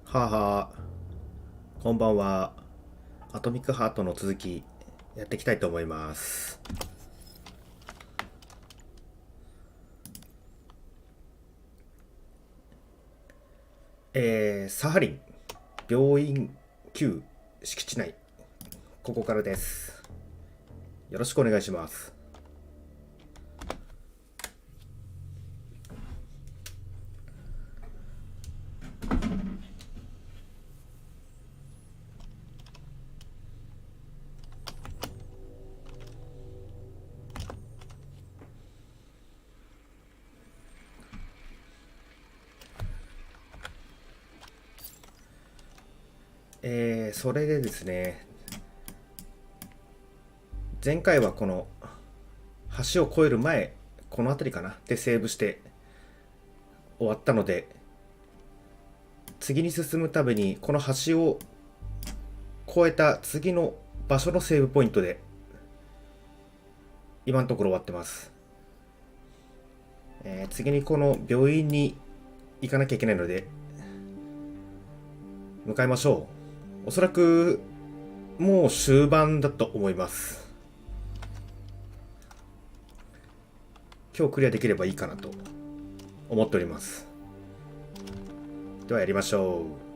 はあはあ、こんばんは。アトミックハートの続きやっていきたいと思います。サハリン病院旧敷地内、ここからです。よろしくお願いします。それでですね、前回はこの橋を越える前、この辺りかなでセーブして終わったので、次に進むためにこの橋を越えた次の場所のセーブポイントで今のところ終わってます。次にこの病院に行かなきゃいけないので向かいましょう。おそらくもう終盤だと思います。今日クリアできればいいかなと思っております。ではやりましょう。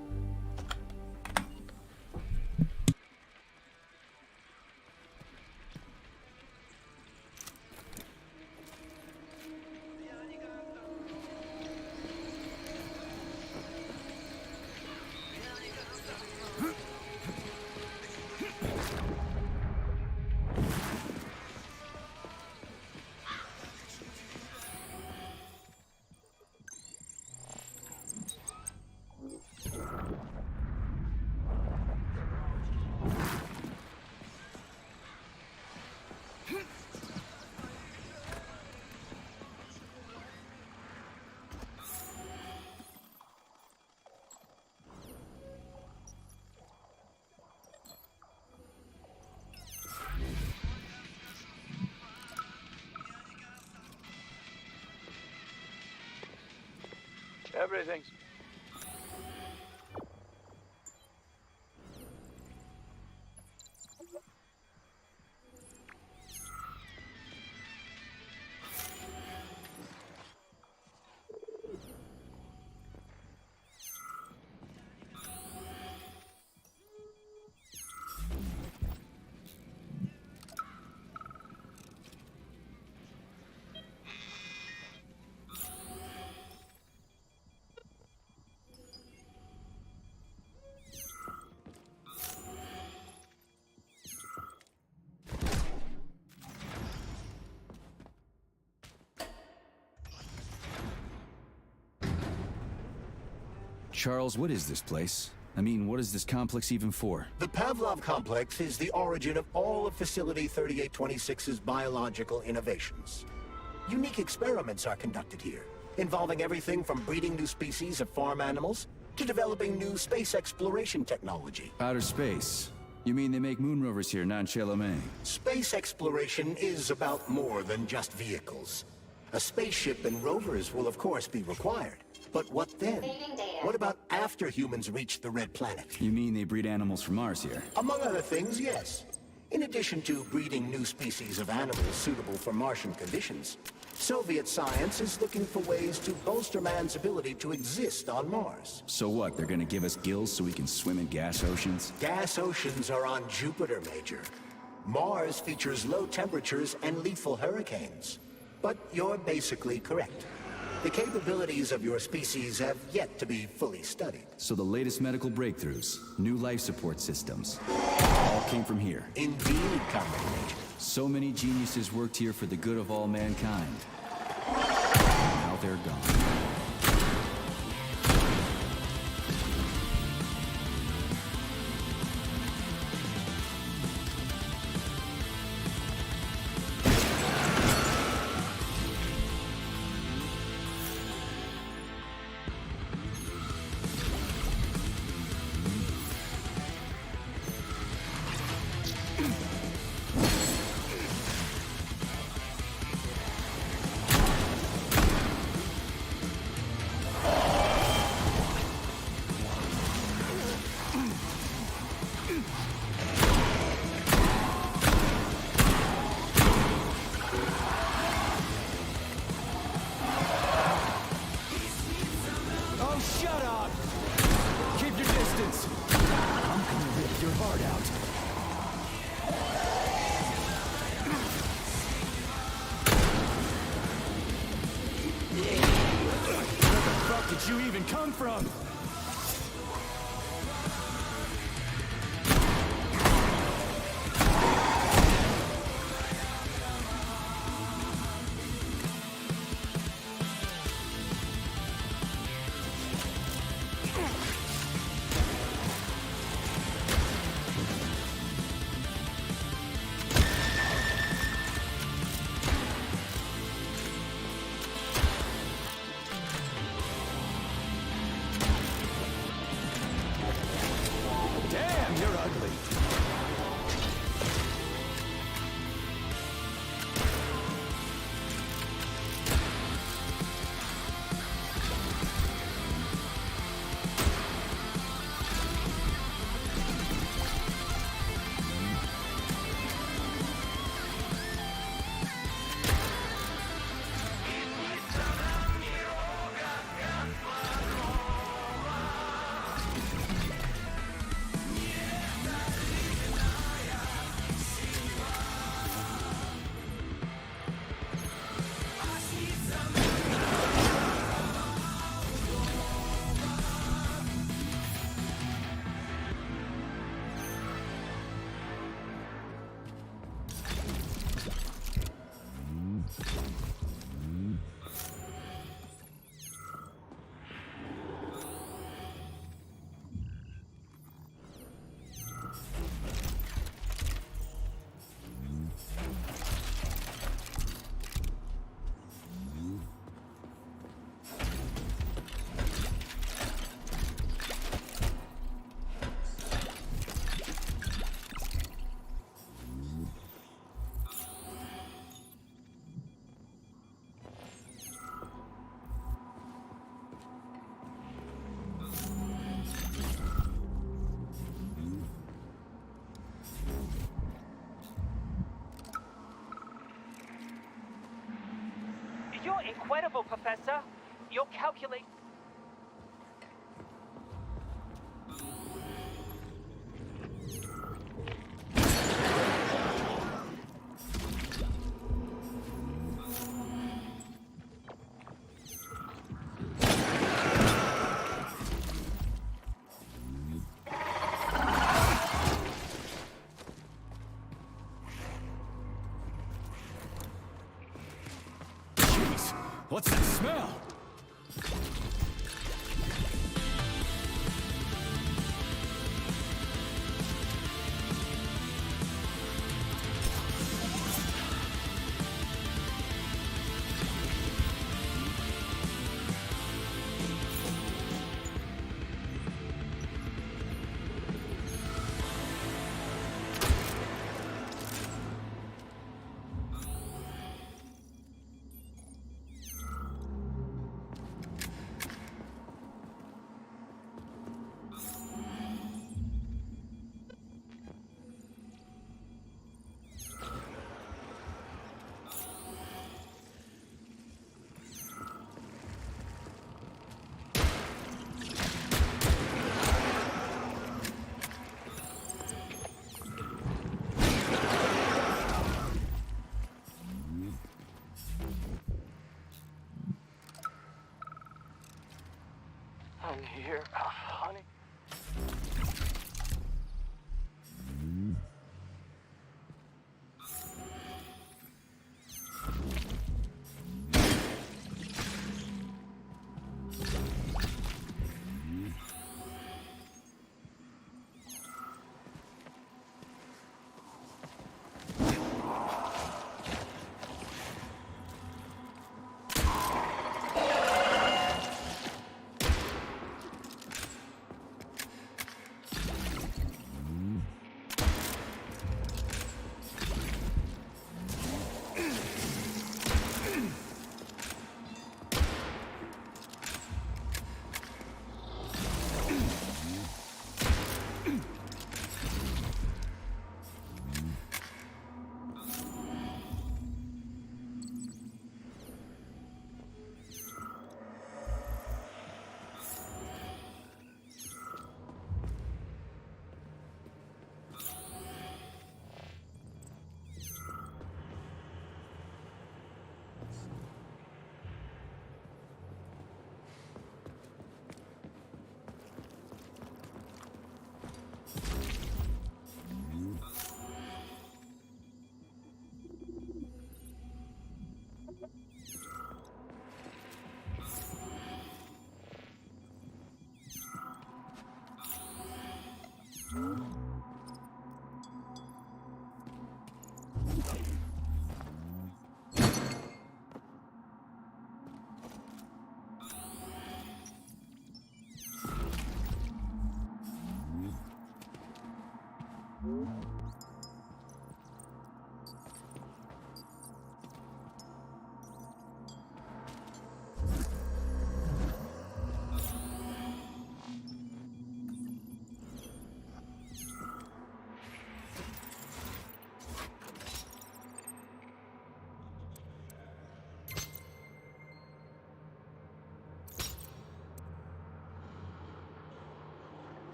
Everything's Charles, what is this place? I mean, what is this complex even for? The Pavlov complex is the origin of all of Facility 3826's biological innovations. Unique experiments are conducted here, involving everything from breeding new species of farm animals to developing new space exploration technology. Outer space? You mean they make moon rovers here, non-Chalomé? Space exploration is about more than just vehicles. A spaceship and rovers will of course be required. But what then? What about after humans reach the Red Planet? You mean they breed animals from Mars here? Among other things, yes. In addition to breeding new species of animals suitable for Martian conditions, Soviet science is looking for ways to bolster man's ability to exist on Mars. So what, they're gonna give us gills so we can swim in gas oceans? Gas oceans are on Jupiter, Major. Mars features low temperatures and lethal hurricanes. But you're basically correct. The capabilities of your species have yet to be fully studied. So the latest medical breakthroughs, new life support systems, all came from here. Indeed, Comrade Major. So many geniuses worked here for the good of all mankind. Now they're gone. chance. I'm gonna rip your heart out. Where the fuck did you even come from? Damn, you're ugly. You're incredible, Professor. Your calculate. Jeez, what's that smell?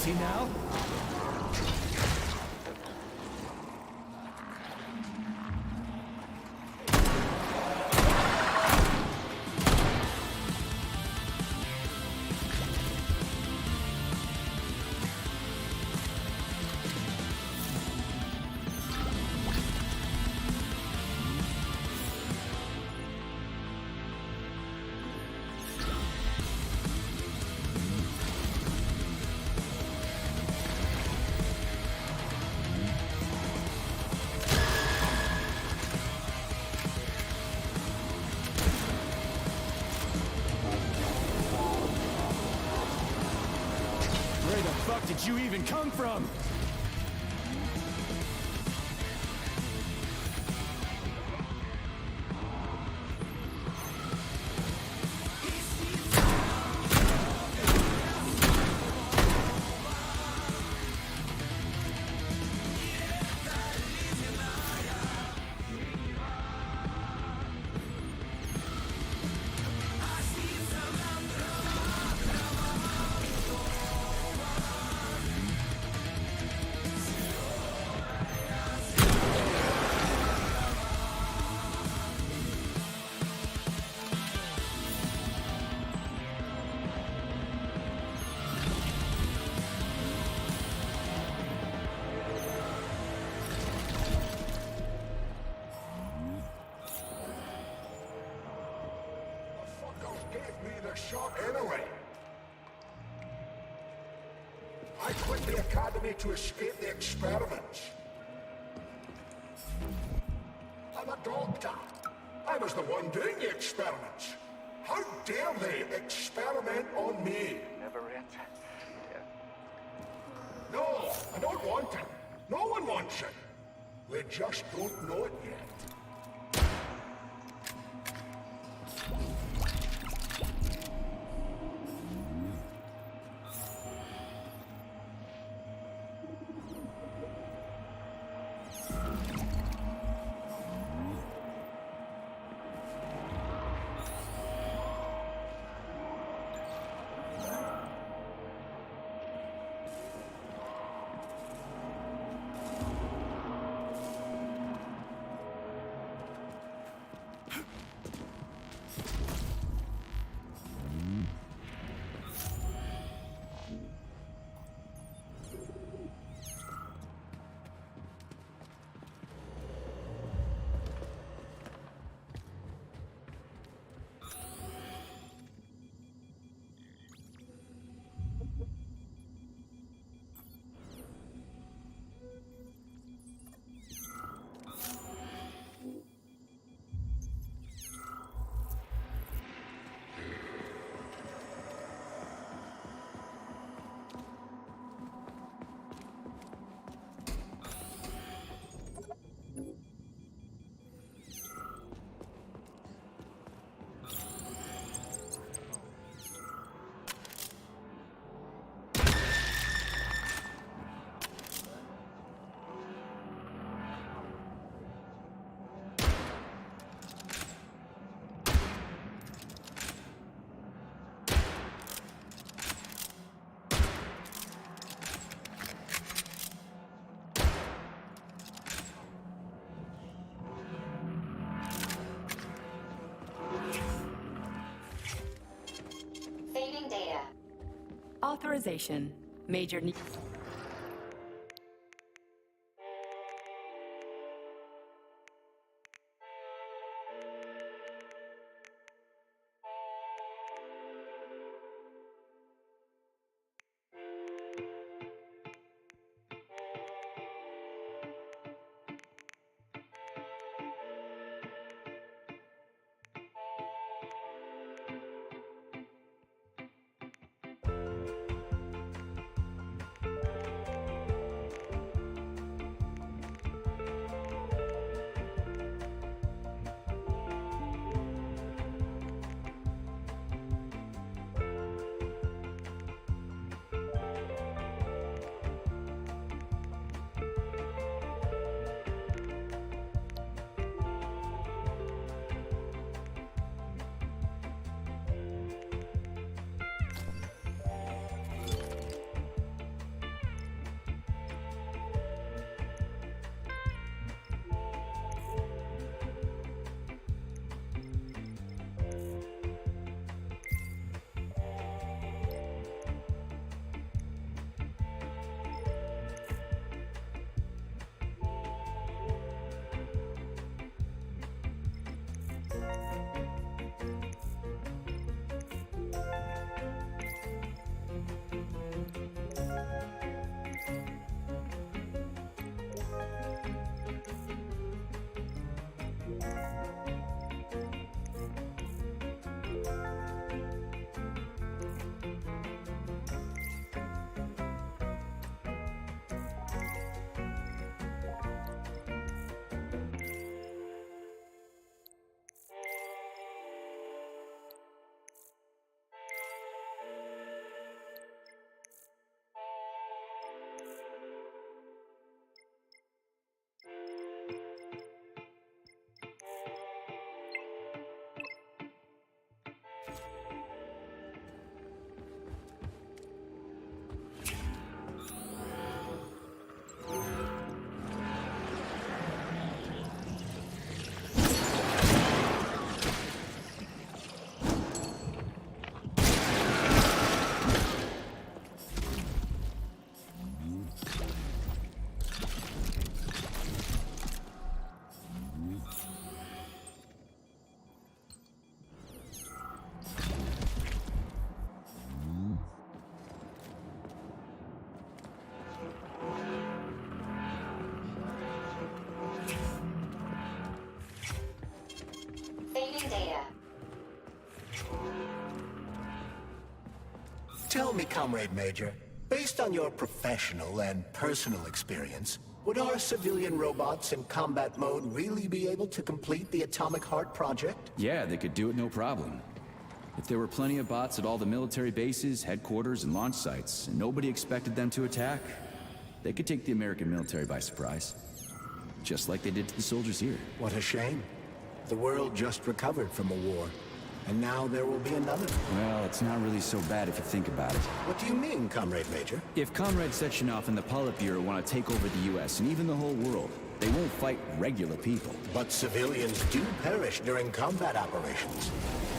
Easy now. Where the fuck did you even come from? I quit the academy to escape the experiments. I'm a doctor. I was the one doing the experiments. How dare they experiment on me? Never it. No, I don't want it. No one wants it. We just don't know it yet. Saving data. Authorization. Major need. me, Comrade Major, based on your professional and personal experience, would our civilian robots in combat mode really be able to complete the Atomic Heart project? Yeah, they could do it no problem. If there were plenty of bots at all the military bases, headquarters, and launch sites, and nobody expected them to attack, they could take the American military by surprise. Just like they did to the soldiers here. What a shame. The world just recovered from a war, and now there will be another. Well, it's not really so bad if you think about it. What do you mean, Comrade Major? If Comrade Sechenov and the Politburo want to take over the U.S. and even the whole world, they won't fight regular people. But civilians do perish during combat operations.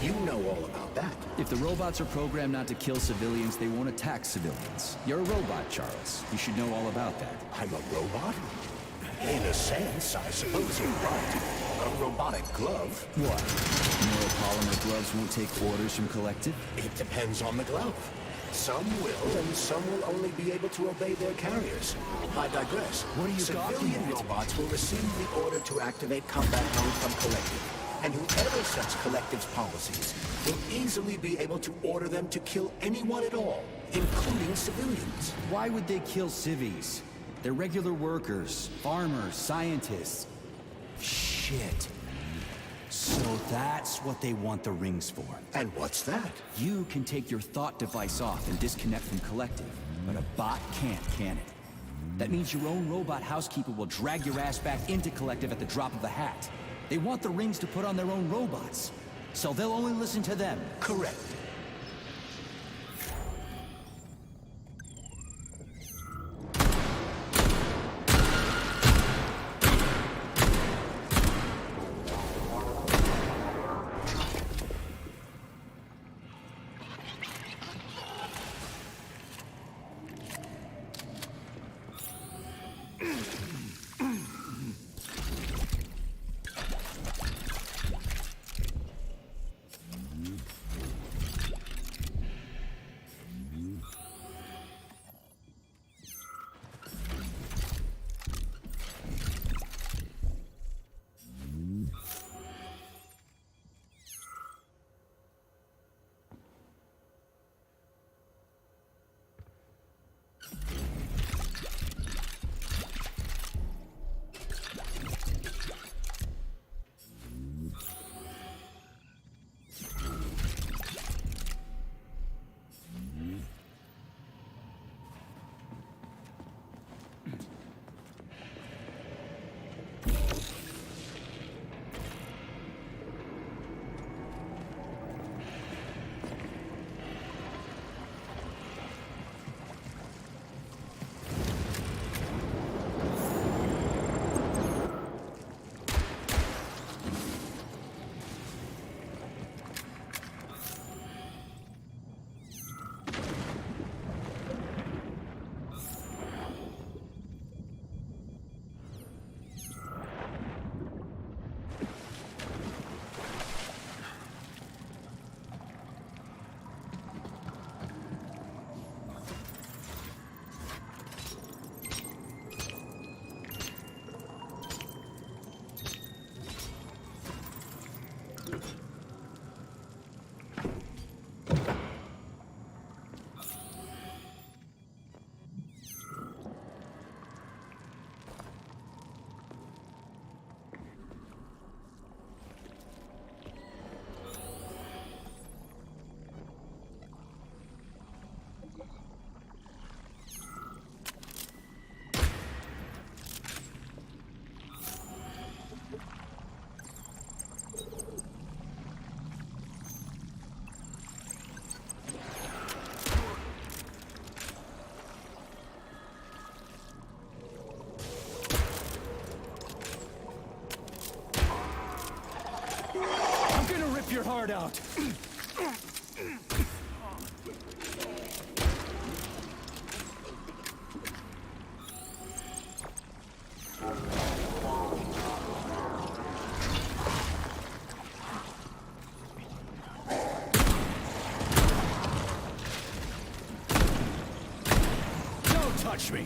You know all about that. If the robots are programmed not to kill civilians, they won't attack civilians. You're a robot, Charles. You should know all about that. I'm a robot? In a sense, I suppose you're right. A robotic glove? What? Neuropolymer gloves won't take orders from Collective? It depends on the glove. Some will, and some will only be able to obey their carriers. I digress. What are you talking Civilian about? robots will receive the order to activate combat mode from Collective. And whoever sets Collective's policies will easily be able to order them to kill anyone at all, including civilians. Why would they kill civvies? They're regular workers, farmers, scientists. Shit. So that's what they want the rings for. And what's that? You can take your thought device off and disconnect from Collective, but a bot can't, can it? That means your own robot housekeeper will drag your ass back into Collective at the drop of a hat. They want the rings to put on their own robots, so they'll only listen to them. Correct. Your heart out. Don't touch me.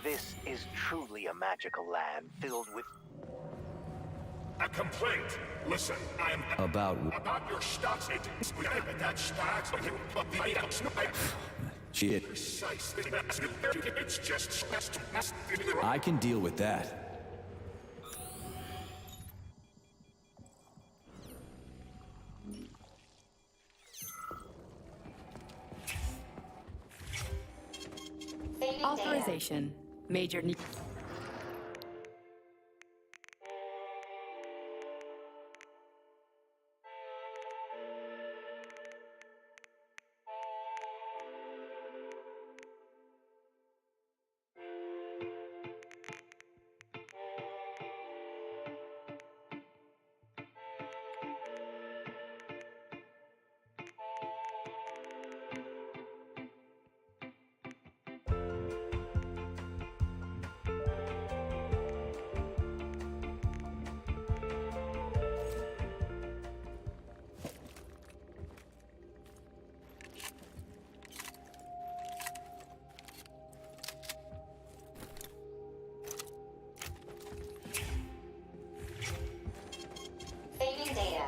This is truly a magical land filled with... A complaint. Listen, I'm About your stocks. That stocks. shit. It's just. I can deal with that. Saving data. Authorization. Major need. Saving data.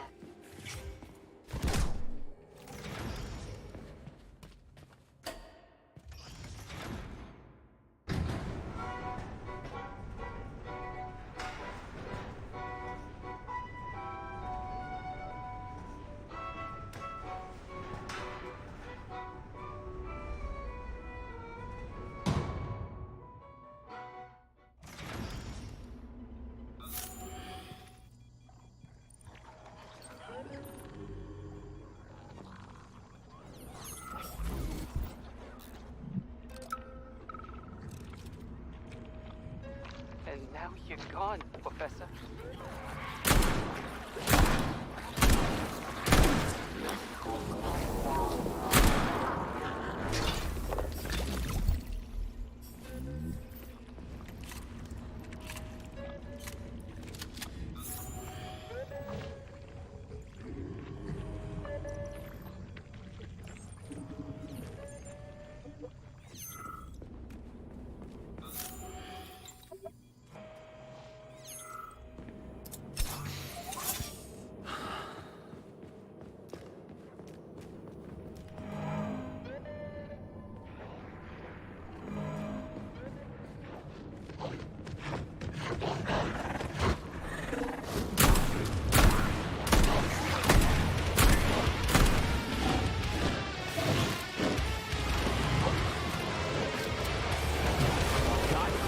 And now you're gone, Professor.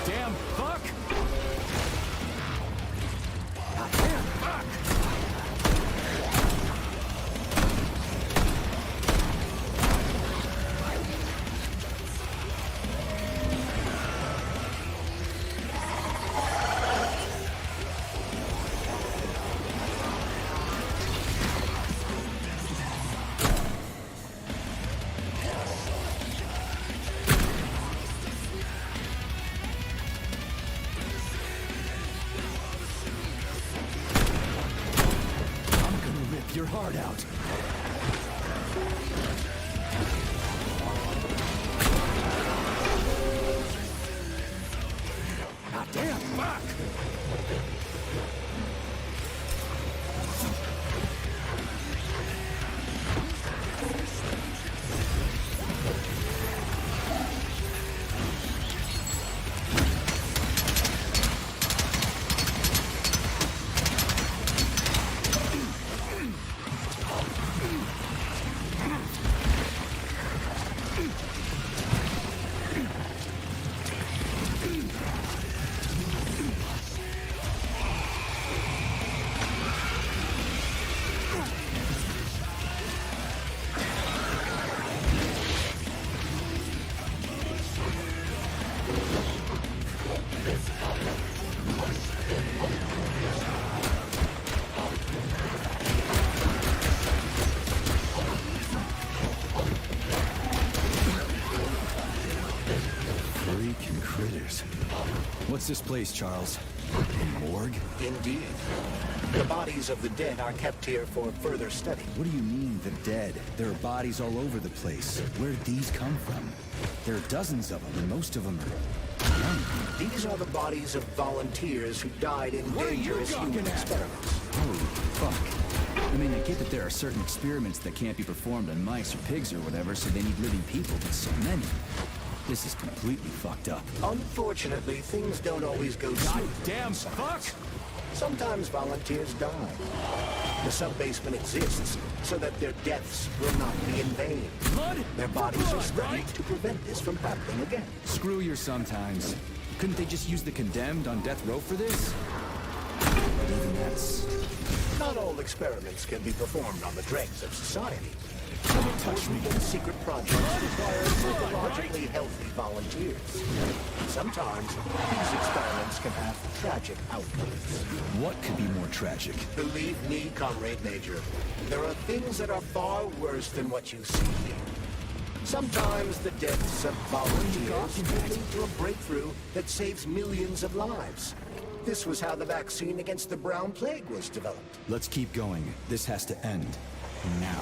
Goddamn fuck! Goddamn fuck! I'm gonna rip your heart out. Goddamn fuck! What's this place, Charles? A morgue? Indeed. The bodies of the dead are kept here for further study. What do you mean, the dead? There are bodies all over the place. Where did these come from? There are dozens of them, and most of them are young. These are the bodies of volunteers who died in dangerous human experiments. Holy fuck. I mean, I get that there are certain experiments that can't be performed on mice or pigs or whatever, so they need living people, but so many. This is completely fucked up. Unfortunately, things don't always go smoothly. Damn fuck! Sometimes volunteers die. The sub-basement exists so that their deaths will not be in vain. Blood? Their bodies are studied to prevent this from happening again. Screw your sometimes. Couldn't they just use the condemned on death row for this? But even that's... Not all experiments can be performed on the dregs of society. Some important and secret projects require psychologically healthy volunteers. Sometimes these experiments can have tragic outcomes. What could be more tragic? Believe me, Comrade Major, there are things that are far worse than what you see here. Sometimes the deaths of volunteers will lead to a breakthrough that saves millions of lives. This was how the vaccine against the brown plague was developed. Let's keep going. This has to end. Now.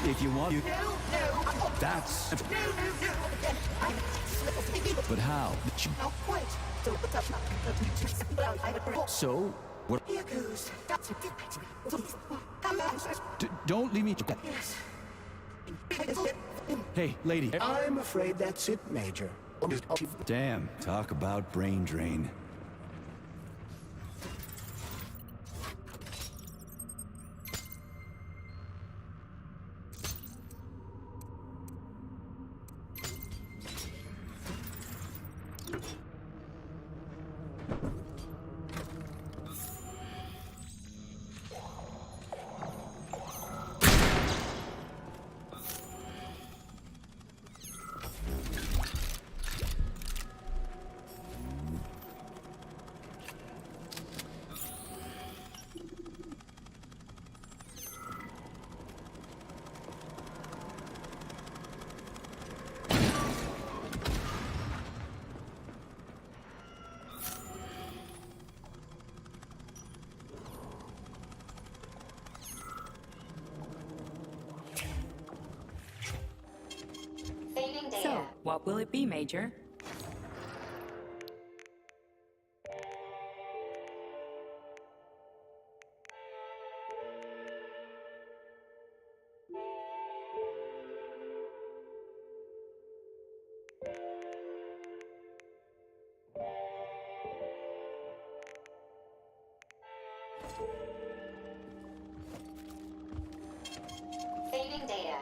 If you want, that's. But how? So, what? Don't leave me. Hey, lady. I'm afraid that's it, Major. Damn, talk about brain drain. Saving data. So, what will it be, Major? Saving data.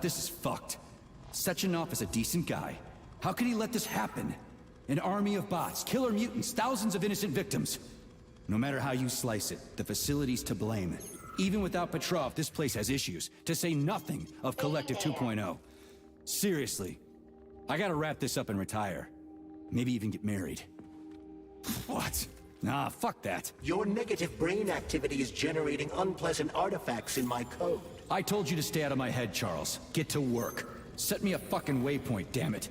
This is fucked. Sechenov is a decent guy. How could he let this happen? An army of bots, killer mutants, thousands of innocent victims. No matter how you slice it, the facility's to blame. Even without Petrov, this place has issues, to say nothing of Collective 2.0. Seriously, I gotta wrap this up and retire. Maybe even get married. What? Nah, fuck that. Your negative brain activity is generating unpleasant artifacts in my code. I told you to stay out of my head, Charles. Get to work. Set me a fucking waypoint, damn it.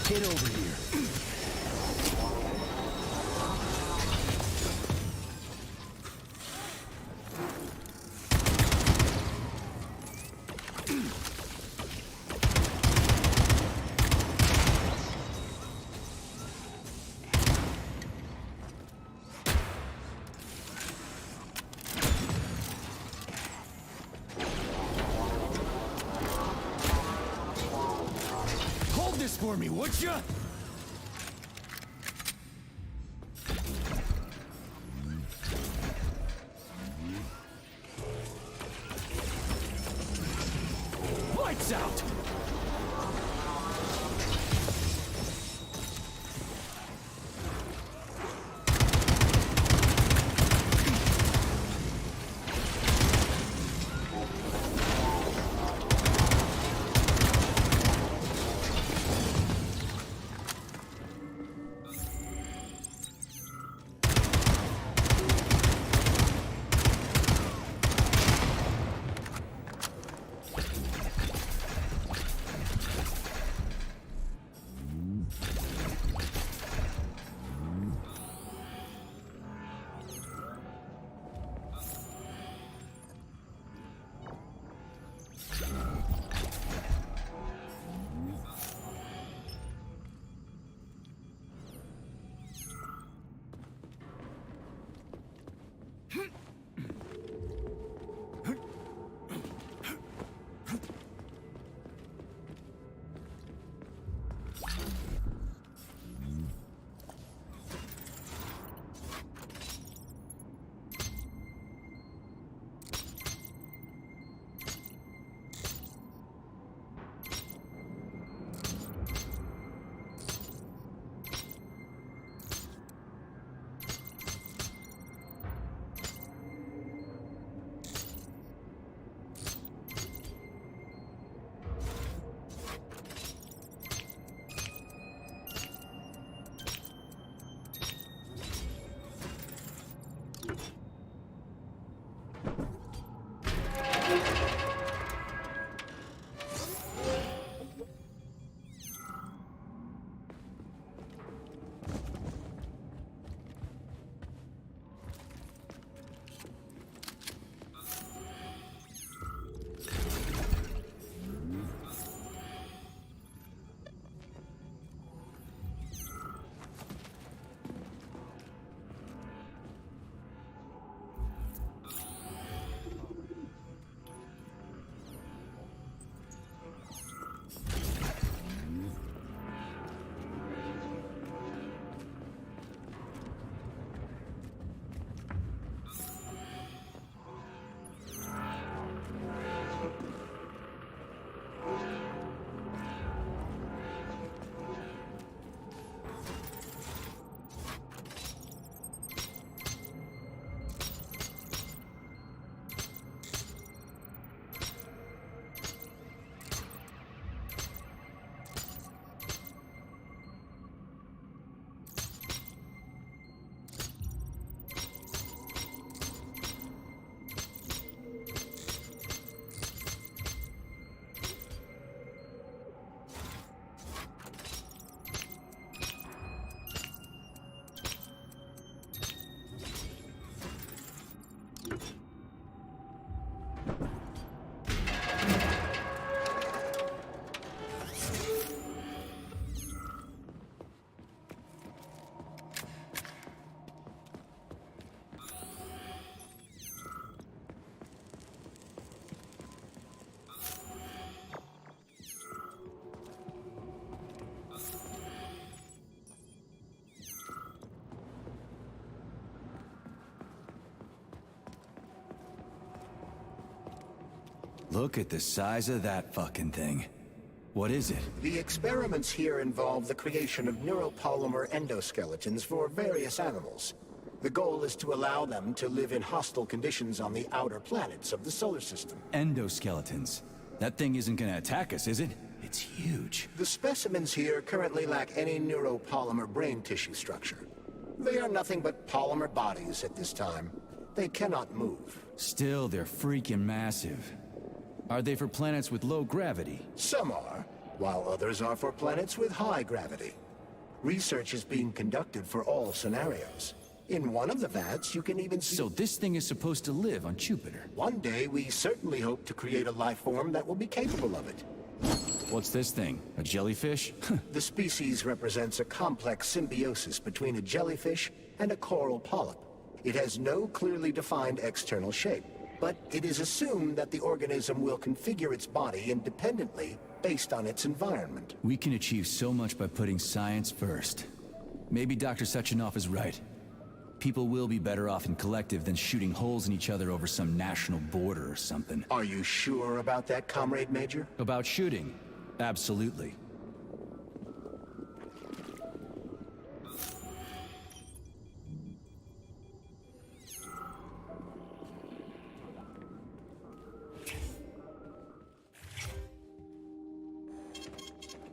Get over here. Hold this for me, would ya? Lights out! Look at the size of that fucking thing. What is it? The experiments here involve the creation of neuropolymer endoskeletons for various animals. The goal is to allow them to live in hostile conditions on the outer planets of the solar system. Endoskeletons. That thing isn't gonna attack us, is it? It's huge. The specimens here currently lack any neuropolymer brain tissue structure. They are nothing but polymer bodies at this time. They cannot move. Still, they're freaking massive. Are they for planets with low gravity? Some are, while others are for planets with high gravity. Research is being conducted for all scenarios. In one of the vats, you can even see... So this thing is supposed to live on Jupiter. One day, we certainly hope to create a life form that will be capable of it. What's this thing? A jellyfish? The species represents a complex symbiosis between a jellyfish and a coral polyp. It has no clearly defined external shape, but it is assumed that the organism will configure its body independently based on its environment. We can achieve so much by putting science first. Maybe Dr. Sechenov is right. People will be better off in collective than shooting holes in each other over some national border or something. Are you sure about that, Comrade Major? About shooting? Absolutely.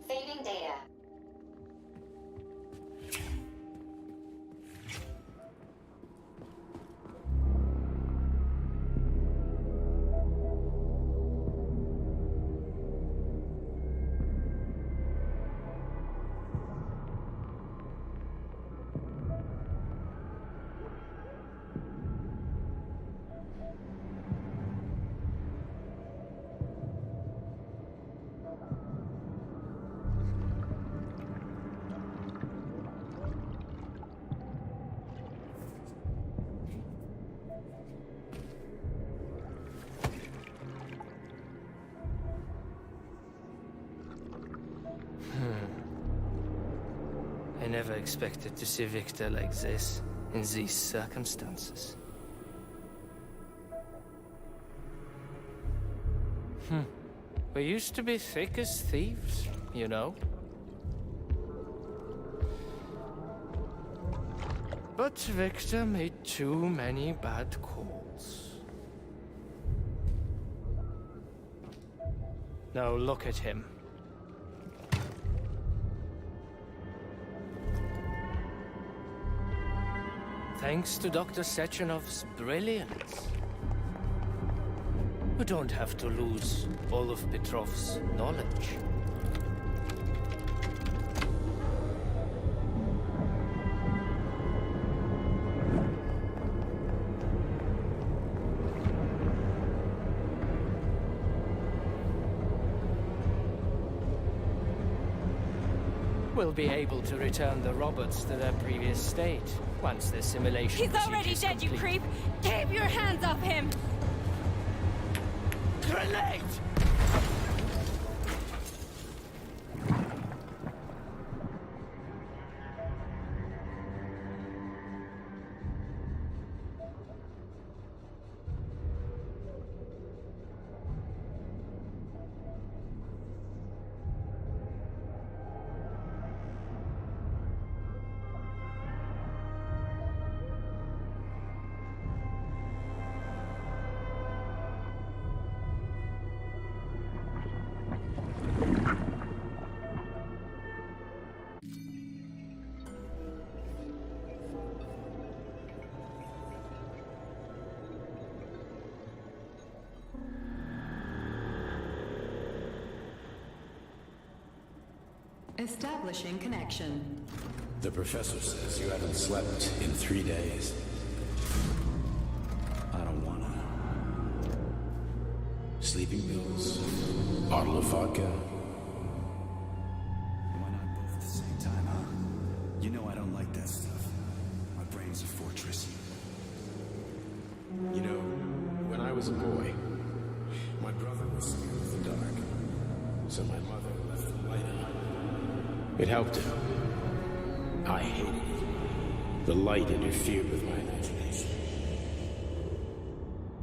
Saving data. I never expected to see Victor like this, in these circumstances. We used to be thick as thieves, you know? But Victor made too many bad calls. Now look at him. Thanks to Dr. Sechenov's brilliance. We don't have to lose all of Petrov's knowledge. We'll be able to return the robots to their previous state once the simulation He's already procedure is dead, you complete. creep! Keep your hands off him! Grenade! Establishing connection. The professor says you haven't slept in 3 days. I don't wanna. Sleeping pills, bottle of vodka. Why not both at the same time, huh? You know I don't like that stuff. My brain's a fortress. You know, when I was a boy, my brother was scared of the dark. So my mother left the light on. It helped him. I hated it. The light interfered with my imagination.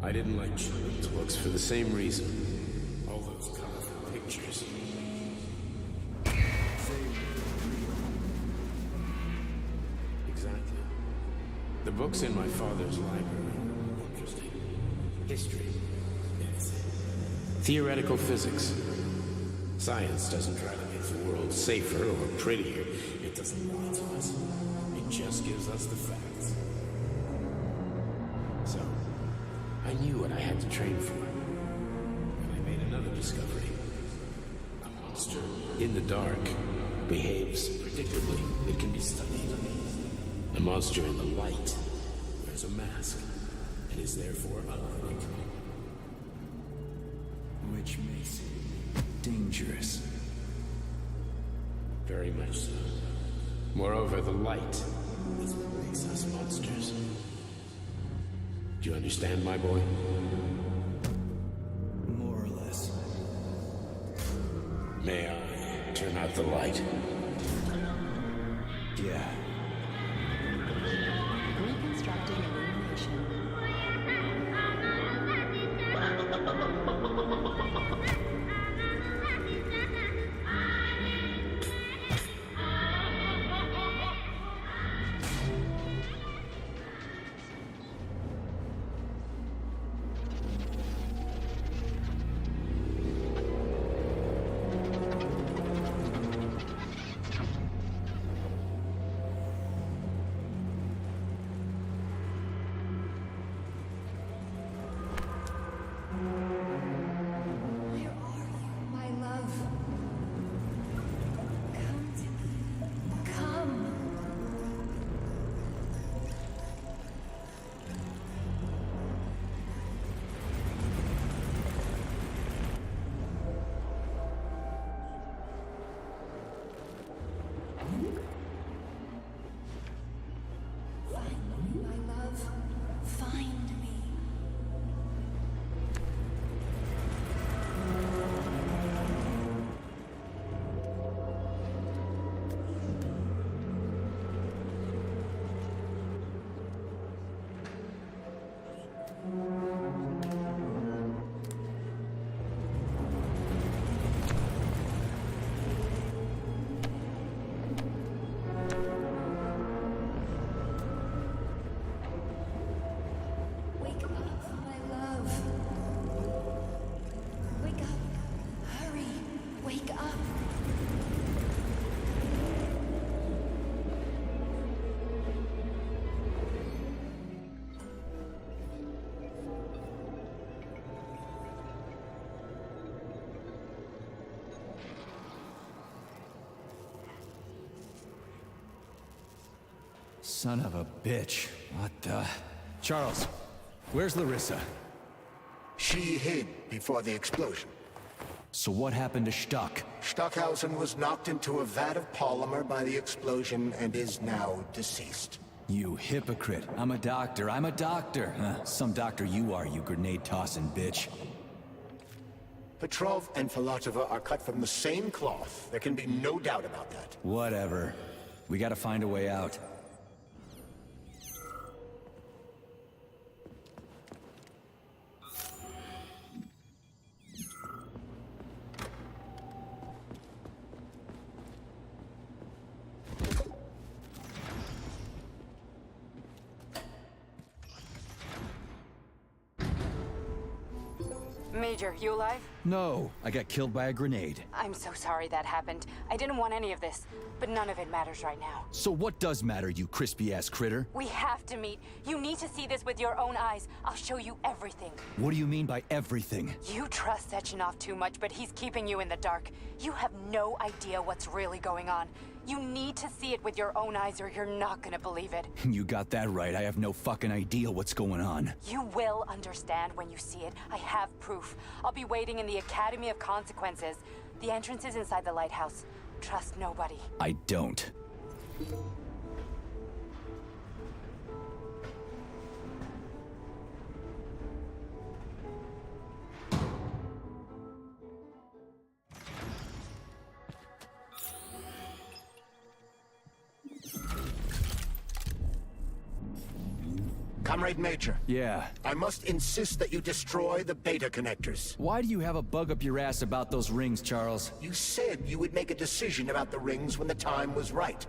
I didn't like children's books for the same reason. adventures. Exactly. The books in my father's library are interesting. History. Yes. Theoretical physics. Science doesn't try to make the world safer or prettier. It doesn't lie to us. It just gives us the facts. So, I knew what I had to train for. And I made another discovery. A monster in the dark behaves predictably. It can be studied. A monster in the light wears a mask and is therefore unpredictable. Which makes it dangerous. Very much so. Moreover, the light is what makes us monsters. Do you understand, my boy? More or less. May I turn out the light? Yeah. Reconstructing illumination. Son of a bitch. What the... Charles, where's Larissa? She hid before the explosion. So what happened to Stuck? Stockhausen was knocked into a vat of polymer by the explosion and is now deceased. You hypocrite. I'm a doctor. I'm a doctor. Some doctor you are, you grenade-tossing bitch. Petrov and Filatova are cut from the same cloth. There can be no doubt about that. Whatever. We gotta find a way out. Major, you alive? No, I got killed by a grenade. I'm so sorry that happened. I didn't want any of this, but none of it matters right now. So what does matter, you crispy-ass critter? We have to meet. You need to see this with your own eyes. I'll show you everything. What do you mean by everything? You trust Sechenov too much, but he's keeping you in the dark. You have no idea what's really going on. You need to see it with your own eyes or you're not gonna believe it. You got that right. I have no fucking idea what's going on. You will understand when you see it. I have proof. I'll be waiting in the Academy of Consequences. The entrance is inside the lighthouse. Trust nobody. I don't. Comrade Major. Yeah. I must insist that you destroy the beta connectors. Why do you have a bug up your ass about those rings, Charles? You said you would make a decision about the rings when the time was right.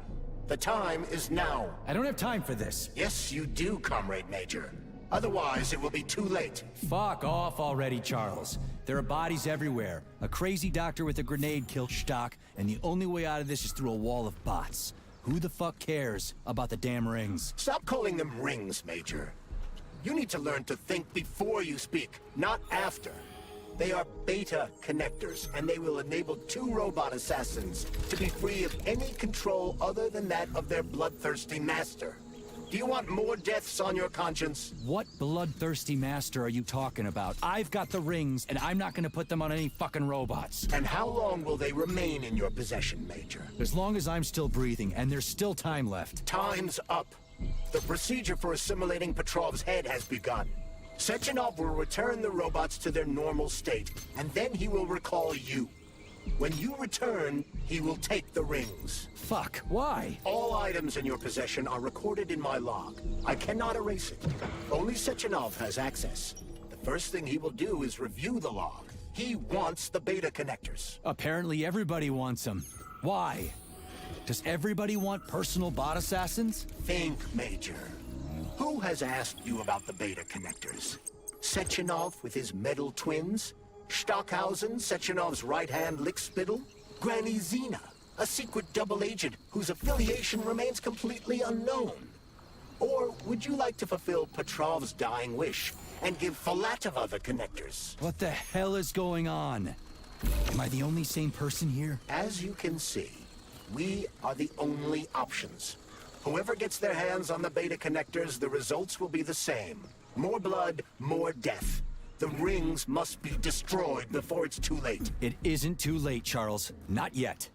The time is now. I don't have time for this. Yes, you do, Comrade Major. Otherwise, it will be too late. Fuck off already, Charles. There are bodies everywhere. A crazy doctor with a grenade killed Stock, and the only way out of this is through a wall of bots. Who the fuck cares about the damn rings? Stop calling them rings, Major. You need to learn to think before you speak, not after. They are beta connectors, and they will enable 2 robot assassins to be free of any control other than that of their bloodthirsty master. Do you want more deaths on your conscience? What bloodthirsty master are you talking about? I've got the rings, and I'm not gonna put them on any fucking robots. And how long will they remain in your possession, Major? As long as I'm still breathing, and there's still time left. Time's up. The procedure for assimilating Petrov's head has begun. Sechenov will return the robots to their normal state, and then he will recall you. When you return, he will take the rings. Fuck, why? All items in your possession are recorded in my log. I cannot erase it. Only Sechenov has access. The first thing he will do is review the log. He wants the beta connectors. Apparently everybody wants them. Why? Does everybody want personal bot assassins? Think, Major. Who has asked you about the beta connectors? Sechenov with his metal twins? Stockhausen, Sechenov's right-hand lickspittle? Granny Zena, a secret double agent whose affiliation remains completely unknown? Or would you like to fulfill Petrov's dying wish and give Filatova the connectors? What the hell is going on? Am I the only sane person here? As you can see, we are the only options. Whoever gets their hands on the beta connectors, the results will be the same. More blood, more death. The rings must be destroyed before it's too late. It isn't too late, Charles. Not yet.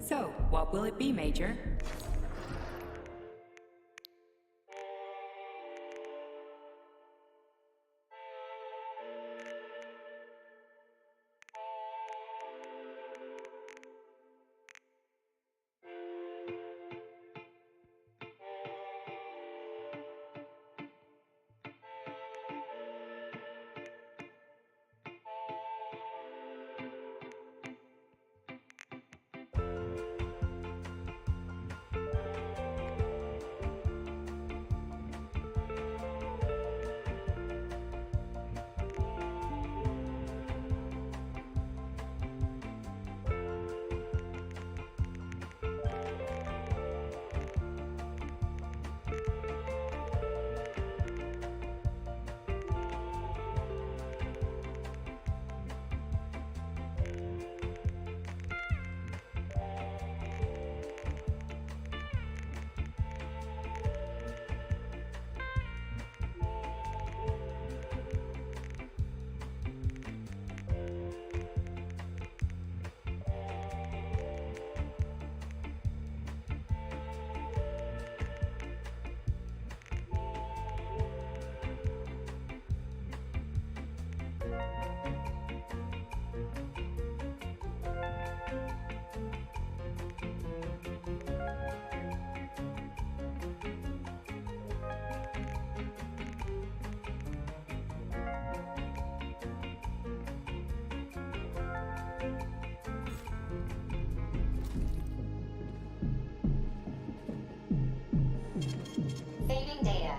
So, what will it be, Major? Saving data.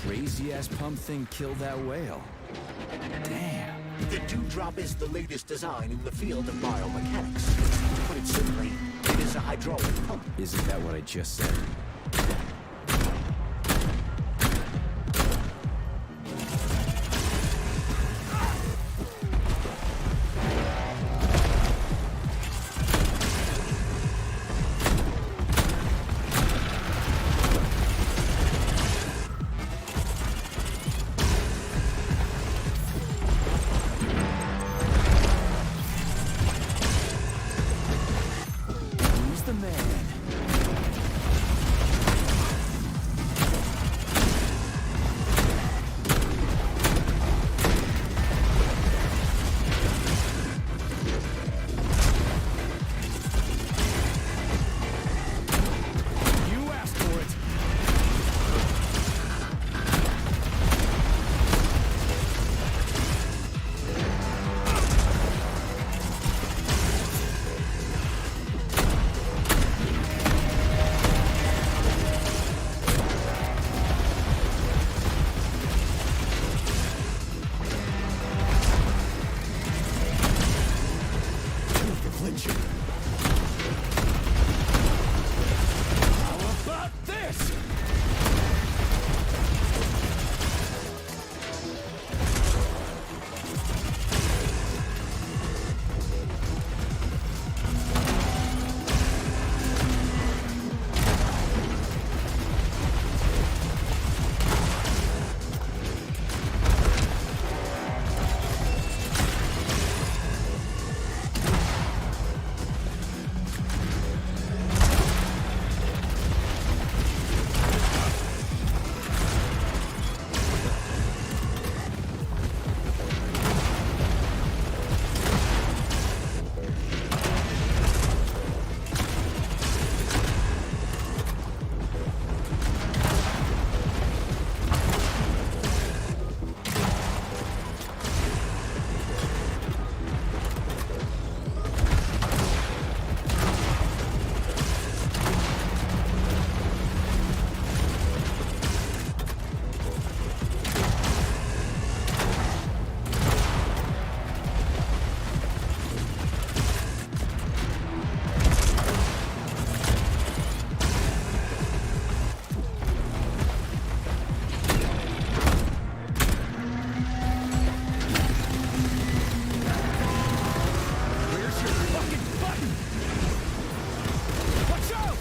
Crazy-ass pump thing killed that whale. Damn. The dewdrop is the latest design in the field of biomechanics. To put it simply, it is a hydraulic pump. Isn't that what I just said? the man. You asked for it. How about this? Where's your fucking button? Watch out!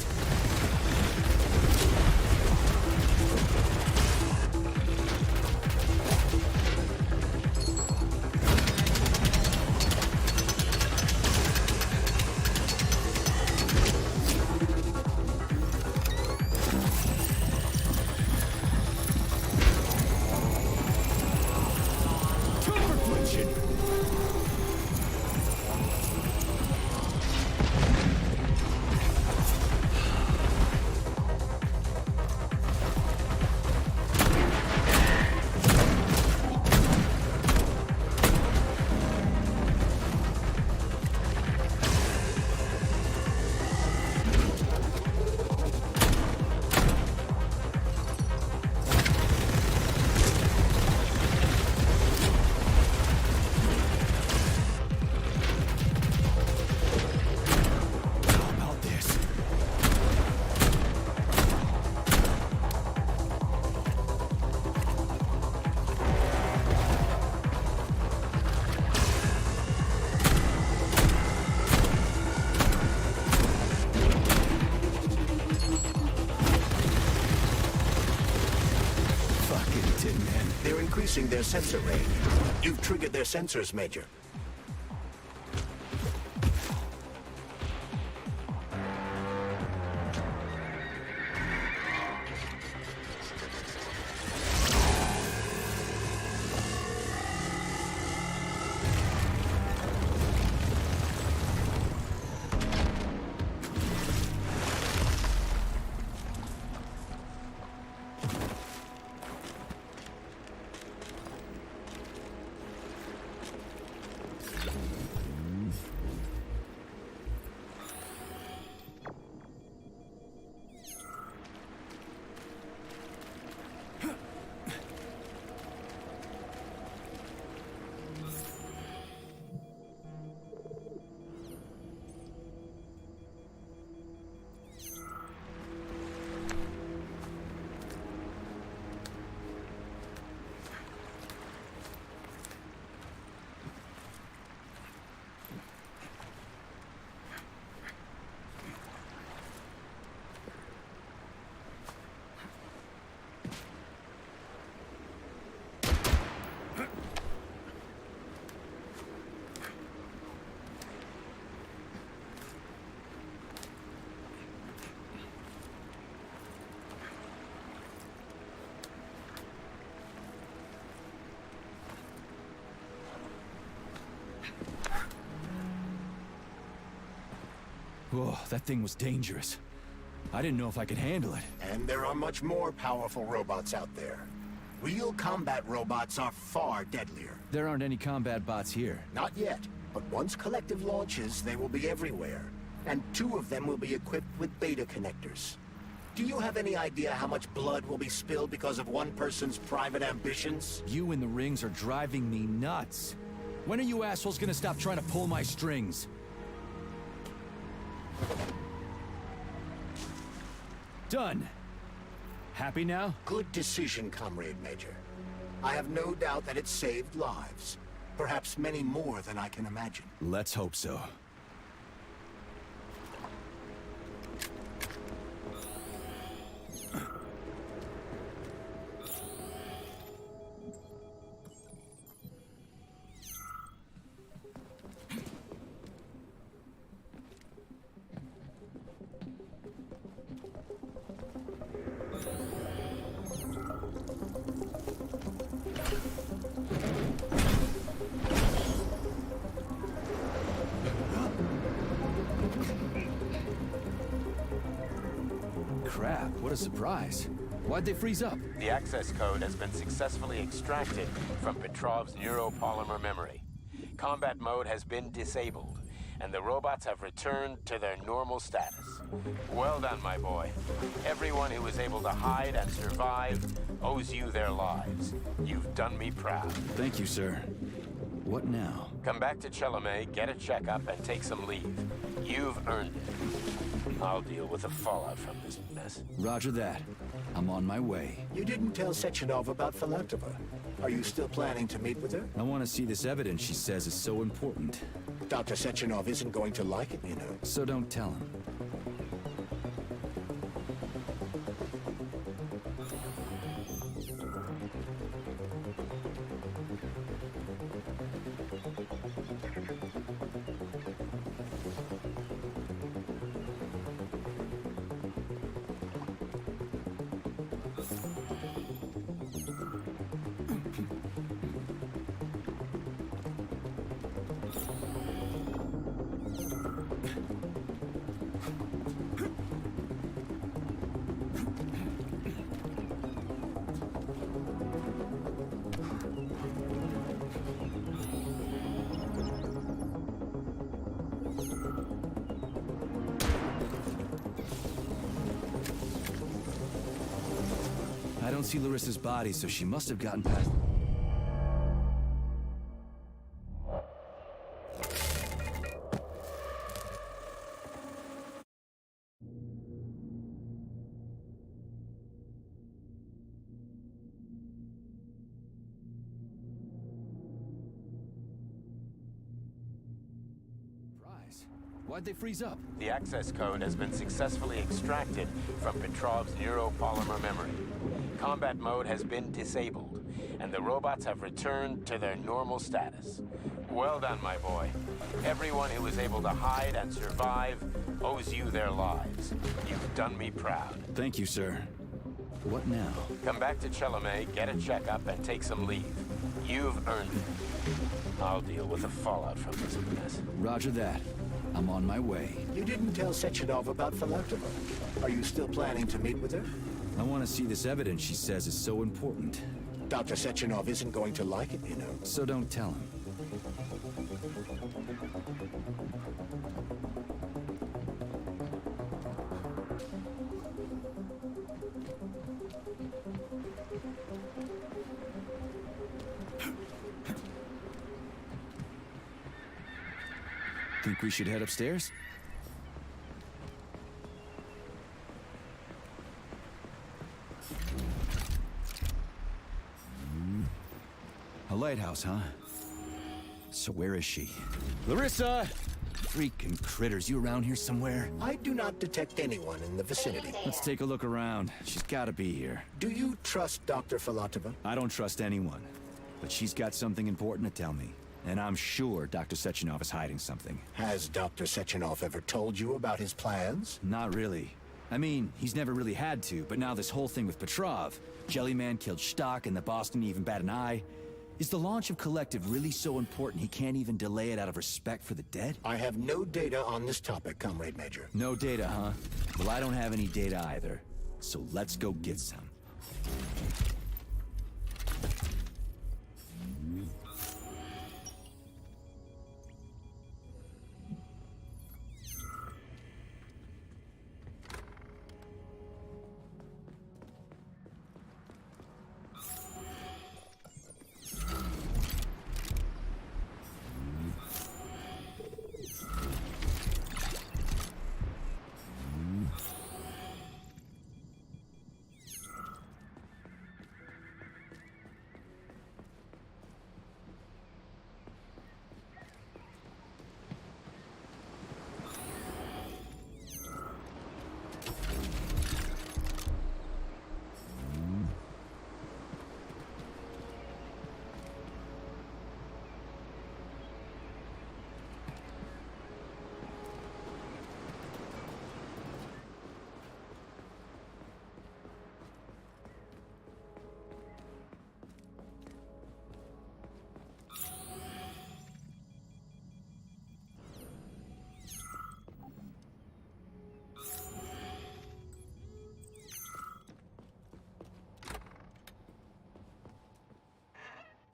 Reflection. How about this? Fucking Tin Man. They're increasing their sensor range. You've triggered their sensors, Major. Whoa, that thing was dangerous. I didn't know if I could handle it. And there are much more powerful robots out there. Real combat robots are far deadlier. There aren't any combat bots here. Not yet, but once Collective launches, they will be everywhere. And 2 of them will be equipped with beta connectors. Do you have any idea how much blood will be spilled because of one person's private ambitions? You in the rings are driving me nuts. When are you assholes gonna stop trying to pull my strings? Done. Happy now? Good decision, Comrade Major. I have no doubt that it saved lives. Perhaps many more than I can imagine. Let's hope so. Crap, what a surprise. Why'd they freeze up? The access code has been successfully extracted from Petrov's neuropolymer memory. Combat mode has been disabled, and the robots have returned to their normal status. Well done, my boy. Everyone who was able to hide and survive owes you their lives. You've done me proud. Thank you, sir. What now? Come back to Chelome, get a checkup, and take some leave. You've earned it. I'll deal with the fallout from this mess. Roger that. I'm on my way. You didn't tell Sechenov about Philanthropa. Are you still planning to meet with her? I want to see this evidence she says is so important. Dr. Sechenov isn't going to like it, you know. So don't tell him. I don't see Larissa's body, so she must have gotten past... Why'd they freeze up? The access code has been successfully extracted from Petrov's neuropolymer memory. Combat mode has been disabled, and the robots have returned to their normal status. Well done, my boy. Everyone who was able to hide and survive owes you their lives. You've done me proud. Thank you, sir. What now? Come back to Chelome, get a checkup, and take some leave. You've earned it. I'll deal with the fallout from this mess. Roger that. I'm on my way. You didn't tell Sechenov about Philanthropa. Are you still planning to meet with her? I want to see this evidence she says is so important. Dr. Sechenov isn't going to like it, you know. So don't tell him. Think we should head upstairs? A lighthouse, huh? So where is she? Larissa! Freaking critters, you around here somewhere? I do not detect anyone in the vicinity. Let's take a look around. She's gotta be here. Do you trust Dr. Philanthropa? I don't trust anyone. But she's got something important to tell me. And I'm sure Dr. Sechenov is hiding something. Has Dr. Sechenov ever told you about his plans? Not really. I mean, he's never really had to, but now this whole thing with Petrov, Jellyman killed Stock and the boss didn't even bat an eye. Is the launch of Collective really so important he can't even delay it out of respect for the dead? I have no data on this topic, Comrade Major. No data, huh? Well, I don't have any data either. So let's go get some.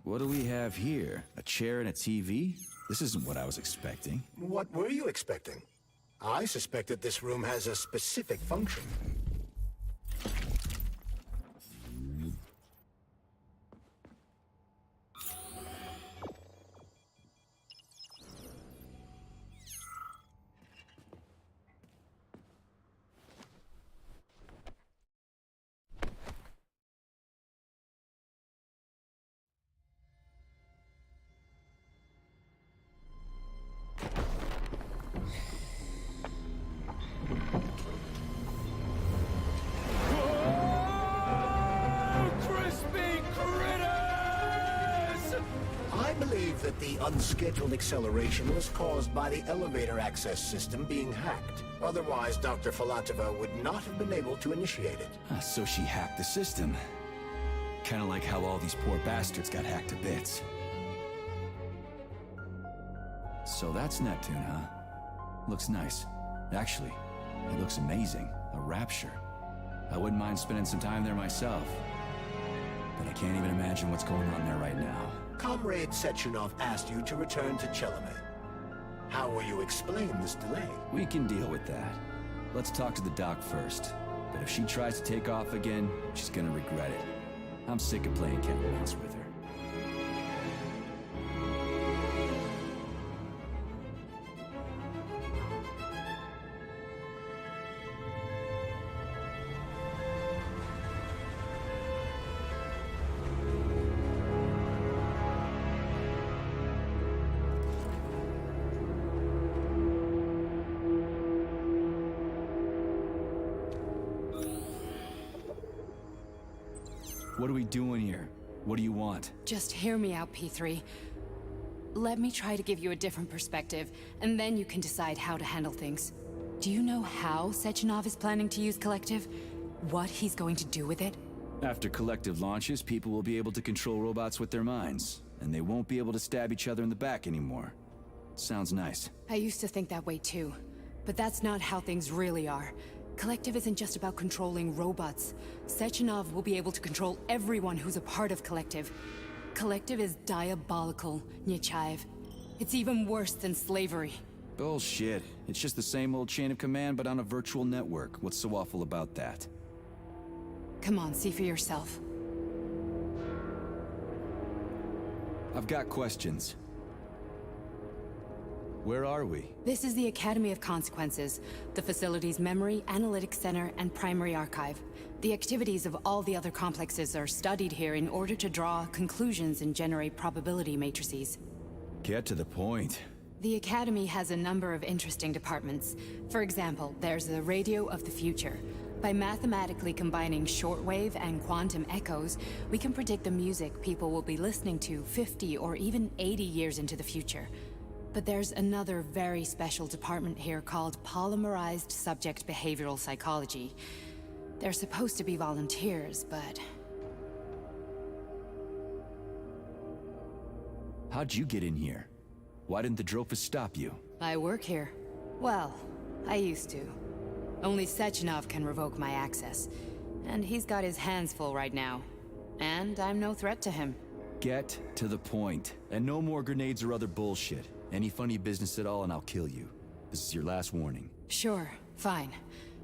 What do we have here? A chair and a TV? This isn't what I was expecting. What were you expecting? I suspected this room has a specific function. That the unscheduled acceleration was caused by the elevator access system being hacked. Otherwise, Dr. Filatova would not have been able to initiate it. So she hacked the system. Kinda like how all these poor bastards got hacked to bits. So that's Neptune, huh? Looks nice. Actually, it looks amazing. A rapture. I wouldn't mind spending some time there myself. But I can't even imagine what's going on there right now. Comrade Sechenov asked you to return to Chelome. How will you explain this delay? We can deal with that. Let's talk to the doc first. But if she tries to take off again, she's gonna regret it. I'm sick of playing cat and mouse with her. What are we doing here? What do you want? Just hear me out, P3. Let me try to give you a different perspective, and then you can decide how to handle things. Do you know how Sechenov is planning to use Collective? What he's going to do with it? After Collective launches, people will be able to control robots with their minds, and they won't be able to stab each other in the back anymore. Sounds nice. I used to think that way too, but that's not how things really are. Collective isn't just about controlling robots. Sechenov will be able to control everyone who's a part of Collective. Collective is diabolical, Nechayev. It's even worse than slavery. Bullshit. It's just the same old chain of command, but on a virtual network. What's so awful about that? Come on, see for yourself. I've got questions. Where are we? This is the Academy of Consequences, the facility's memory, analytics center, and primary archive. The activities of all the other complexes are studied here in order to draw conclusions and generate probability matrices. Get to the point. The Academy has a number of interesting departments. For example, there's the Radio of the Future. By mathematically combining shortwave and quantum echoes, we can predict the music people will be listening to 50 or even 80 years into the future. But there's another very special department here called Polymerized Subject Behavioral Psychology. They're supposed to be volunteers, but... How'd you get in here? Why didn't the Drofus stop you? I work here. Well, I used to. Only Sechenov can revoke my access. And he's got his hands full right now. And I'm no threat to him. Get to the point. And no more grenades or other bullshit. Any funny business at all and I'll kill you. This is your last warning. Sure, fine.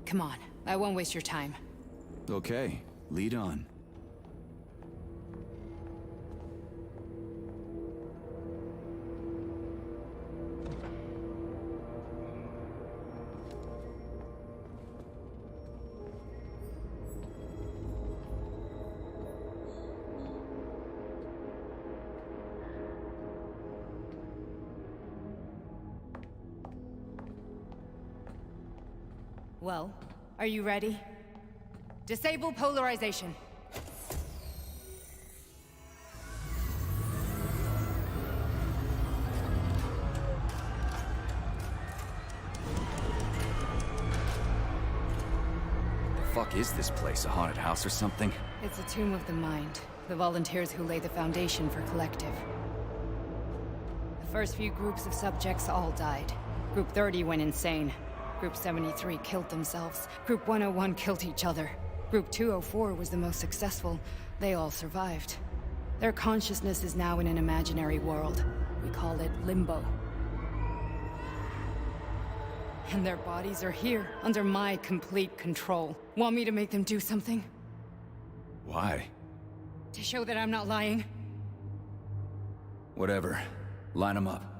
Come on, I won't waste your time. Okay, lead on. Well, are you ready? Disable polarization. The fuck is this place? A haunted house or something? It's a tomb of the mind. The volunteers who lay the foundation for Collective. The first few groups of subjects all died. Group 30 went insane. Group 73 killed themselves. Group 101 killed each other. Group 204 was the most successful. They all survived. Their consciousness is now in an imaginary world. We call it Limbo. And their bodies are here, under my complete control. Want me to make them do something? Why? To show that I'm not lying? Whatever. Line them up.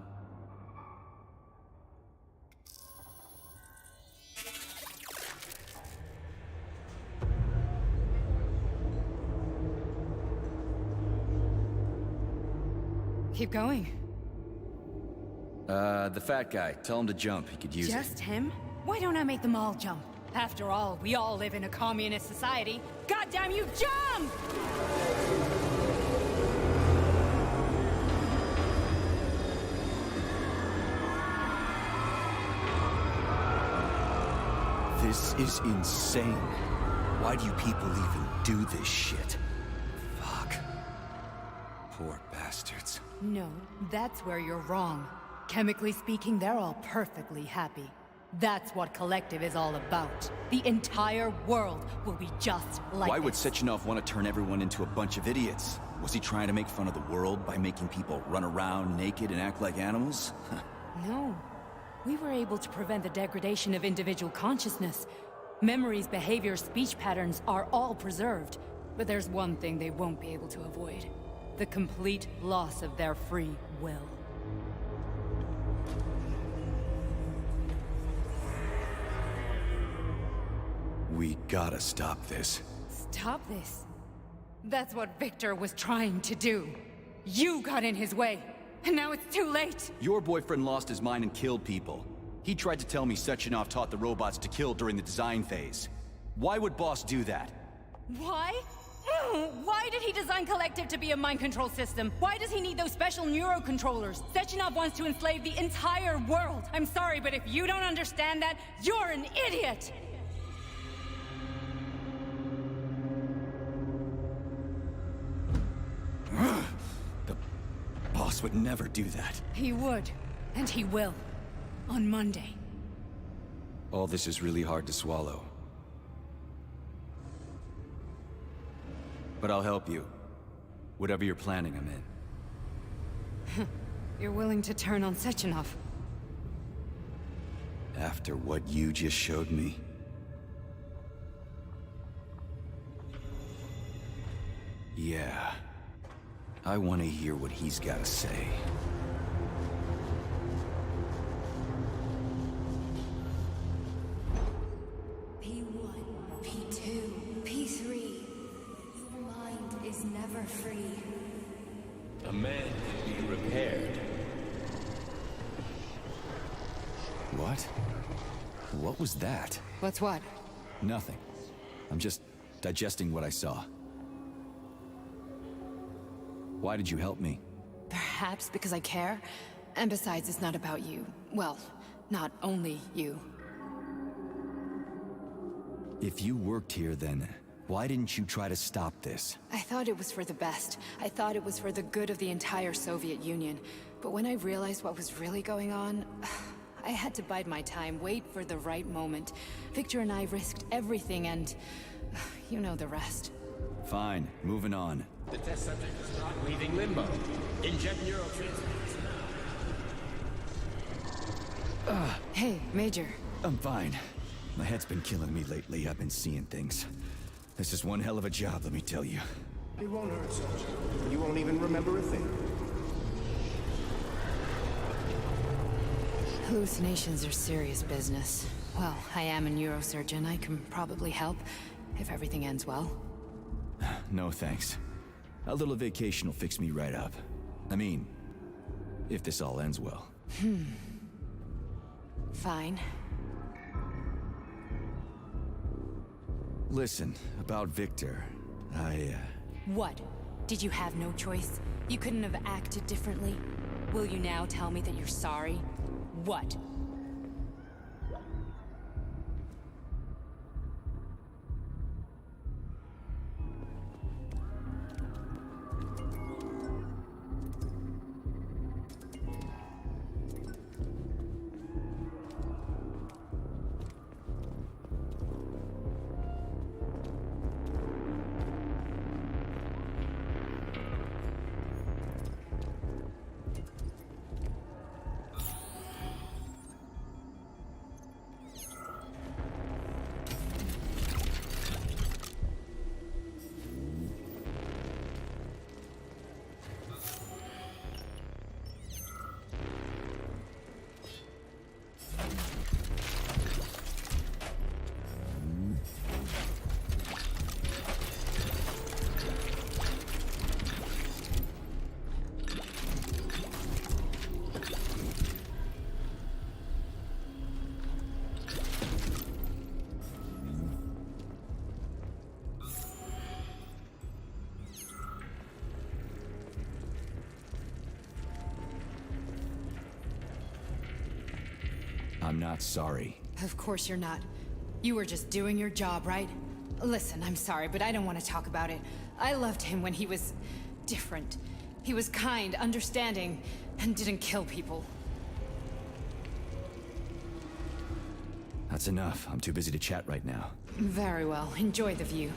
Keep going. The fat guy. Tell him to jump. He could use it. Just him? Why don't I make them all jump? After all, we all live in a communist society. Goddamn you, jump! This is insane. Why do you people even do this shit? Fuck. Poor bastards. No, that's where you're wrong. Chemically speaking, they're all perfectly happy. That's what Collective is all about. The entire world will be just like Why would this. Sechenov want to turn everyone into a bunch of idiots? Was he trying to make fun of the world by making people run around naked and act like animals? No. We were able to prevent the degradation of individual consciousness. Memories, behaviors, speech patterns are all preserved. But there's one thing they won't be able to avoid. The complete loss of their free will. We gotta stop this. Stop this. That's what Victor was trying to do. You got in his way, and now it's too late. Your boyfriend lost his mind and killed people. He tried to tell me Sechenov taught the robots to kill during the design phase. Why would Boss do that? Why? Why did he design Collective to be a mind control system? Why does he need those special neurocontrollers? Sechenov wants to enslave the entire world. I'm sorry, but if you don't understand that, you're an idiot! The Boss would never do that. He would, and he will. On Monday. All this is really hard to swallow. But I'll help you. Whatever you're planning, I'm in. You're willing to turn on Sechenov? After what you just showed me? Yeah. I want to hear what he's got to say. P1, P2, P3. Your mind is never free. A man can be repaired. What? What was that? What's what? Nothing. I'm just digesting what I saw. Why did you help me? Perhaps because I care. And besides, it's not about you. Well, not only you. If you worked here, then Why didn't you try to stop this? I thought it was for the best. I thought it was for the good of the entire Soviet Union. But when I realized what was really going on, I had to bide my time, wait for the right moment. Victor and I risked everything and... you know the rest. Fine, moving on. The test subject is not leaving limbo. Inject neurotransmitters now. Hey, Major. I'm fine. My head's been killing me lately. I've been seeing things. This is one hell of a job, let me tell you. It won't hurt, Soldier. You won't even remember a thing. Hallucinations are serious business. Well, I am a neurosurgeon. I can probably help, if everything ends well. No thanks. A little vacation will fix me right up. I mean, if this all ends well. Fine. Listen, about Victor, What? Did you have no choice? You couldn't have acted differently? Will you now tell me that you're sorry? What? I'm not sorry. Of course you're not. You were just doing your job, right? Listen, I'm sorry, but I don't want to talk about it. I loved him when he was... different. He was kind, understanding, and didn't kill people. That's enough. I'm too busy to chat right now. Very well. Enjoy the view.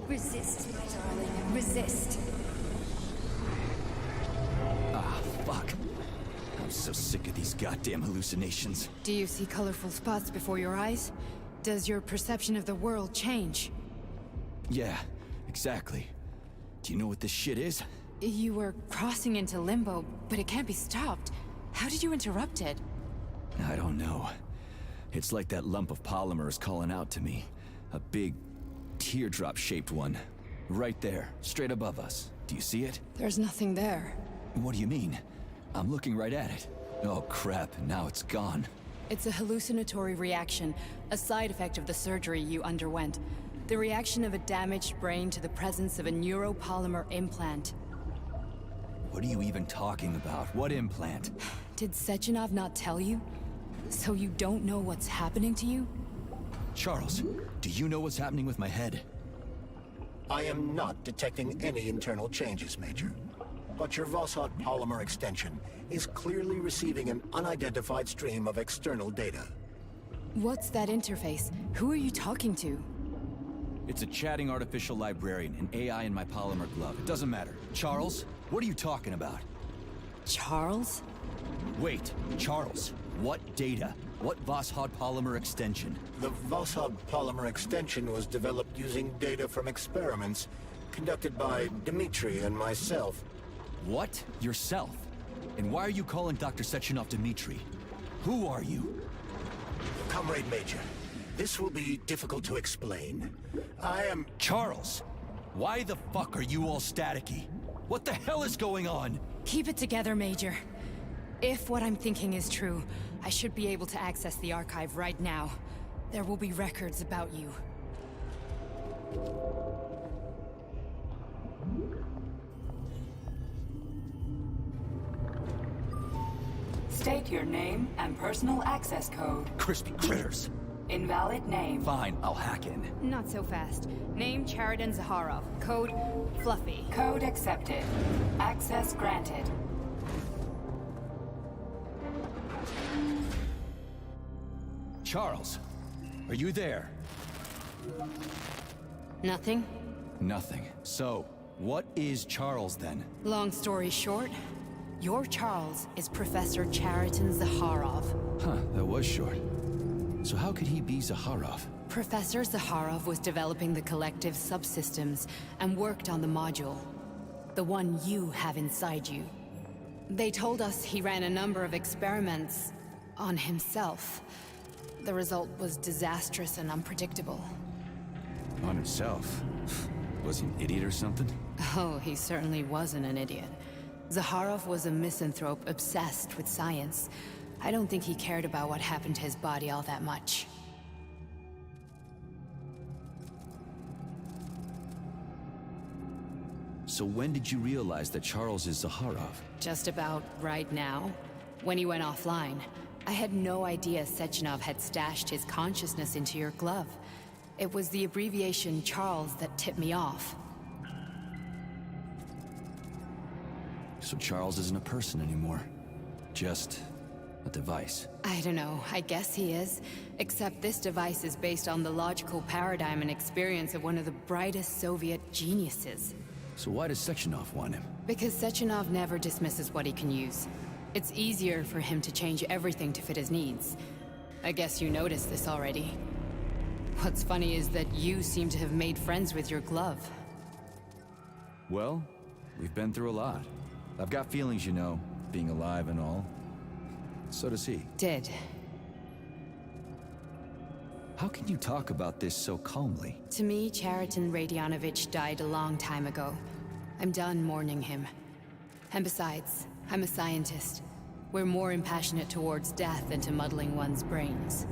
Resist, my darling. Resist. Ah, fuck. I'm so sick of these goddamn hallucinations. Do you see colorful spots before your eyes? Does your perception of the world change? Yeah, exactly. Do you know what this shit is? You were crossing into limbo, but it can't be stopped. How did you interrupt it? I don't know. It's like that lump of polymer is calling out to me. A big, teardrop-shaped one. Right there, straight above us. Do you see it? There's nothing there. What do you mean? I'm looking right at it. Oh crap, now it's gone. It's a hallucinatory reaction, a side effect of the surgery you underwent. The reaction of a damaged brain to the presence of a neuropolymer implant. What are you even talking about? What implant? Did Sechenov not tell you? So you don't know what's happening to you? Charles, do you know what's happening with my head? I am not detecting any internal changes, Major. But your Vossot polymer extension is clearly receiving an unidentified stream of external data. What's that interface? Who are you talking to? It's a chatting artificial librarian, an AI in my polymer glove. It doesn't matter. Charles, what are you talking about? Charles? Wait, Charles, what data? What Vossot polymer extension? The Vossot polymer extension was developed using data from experiments conducted by Dmitri and myself. What? Yourself? And why are you calling Dr. Sechenov Dmitri? Who are you? Comrade Major, this will be difficult to explain. I am... Charles! Why the fuck are you all staticky? What the hell is going on? Keep it together, Major. If what I'm thinking is true, I should be able to access the archive right now. There will be records about you. State your name and personal access code. Crispy critters. Invalid name. Fine, I'll hack in. Not so fast. Name Cheriton Zaharov. Code Fluffy. Code accepted. Access granted. Charles, are you there? Nothing? Nothing. So, what is Charles then? Long story short, your Charles is Professor Cheriton Zaharov. Huh, that was short. So how could he be Zaharov? Professor Zaharov was developing the collective subsystems and worked on the module. The one you have inside you. They told us he ran a number of experiments on himself. The result was disastrous and unpredictable. On himself? Was he an idiot or something? Oh, he certainly wasn't an idiot. Zaharov was a misanthrope obsessed with science. I don't think he cared about what happened to his body all that much. So when did you realize that Charles is Zaharov? Just about right now. When he went offline. I had no idea Sechenov had stashed his consciousness into your glove. It was the abbreviation Charles that tipped me off. So Charles isn't a person anymore. Just a device. I don't know, I guess he is. Except this device is based on the logical paradigm and experience of one of the brightest Soviet geniuses. So why does Sechenov want him? Because Sechenov never dismisses what he can use. It's easier for him to change everything to fit his needs. I guess you noticed this already. What's funny is that you seem to have made friends with your glove. Well, we've been through a lot. I've got feelings, you know, being alive and all. So does he. Did. How can you talk about this so calmly? To me, Cheriton Radionovich died a long time ago. I'm done mourning him. And besides, I'm a scientist. We're more impassionate towards death than to muddling one's brains.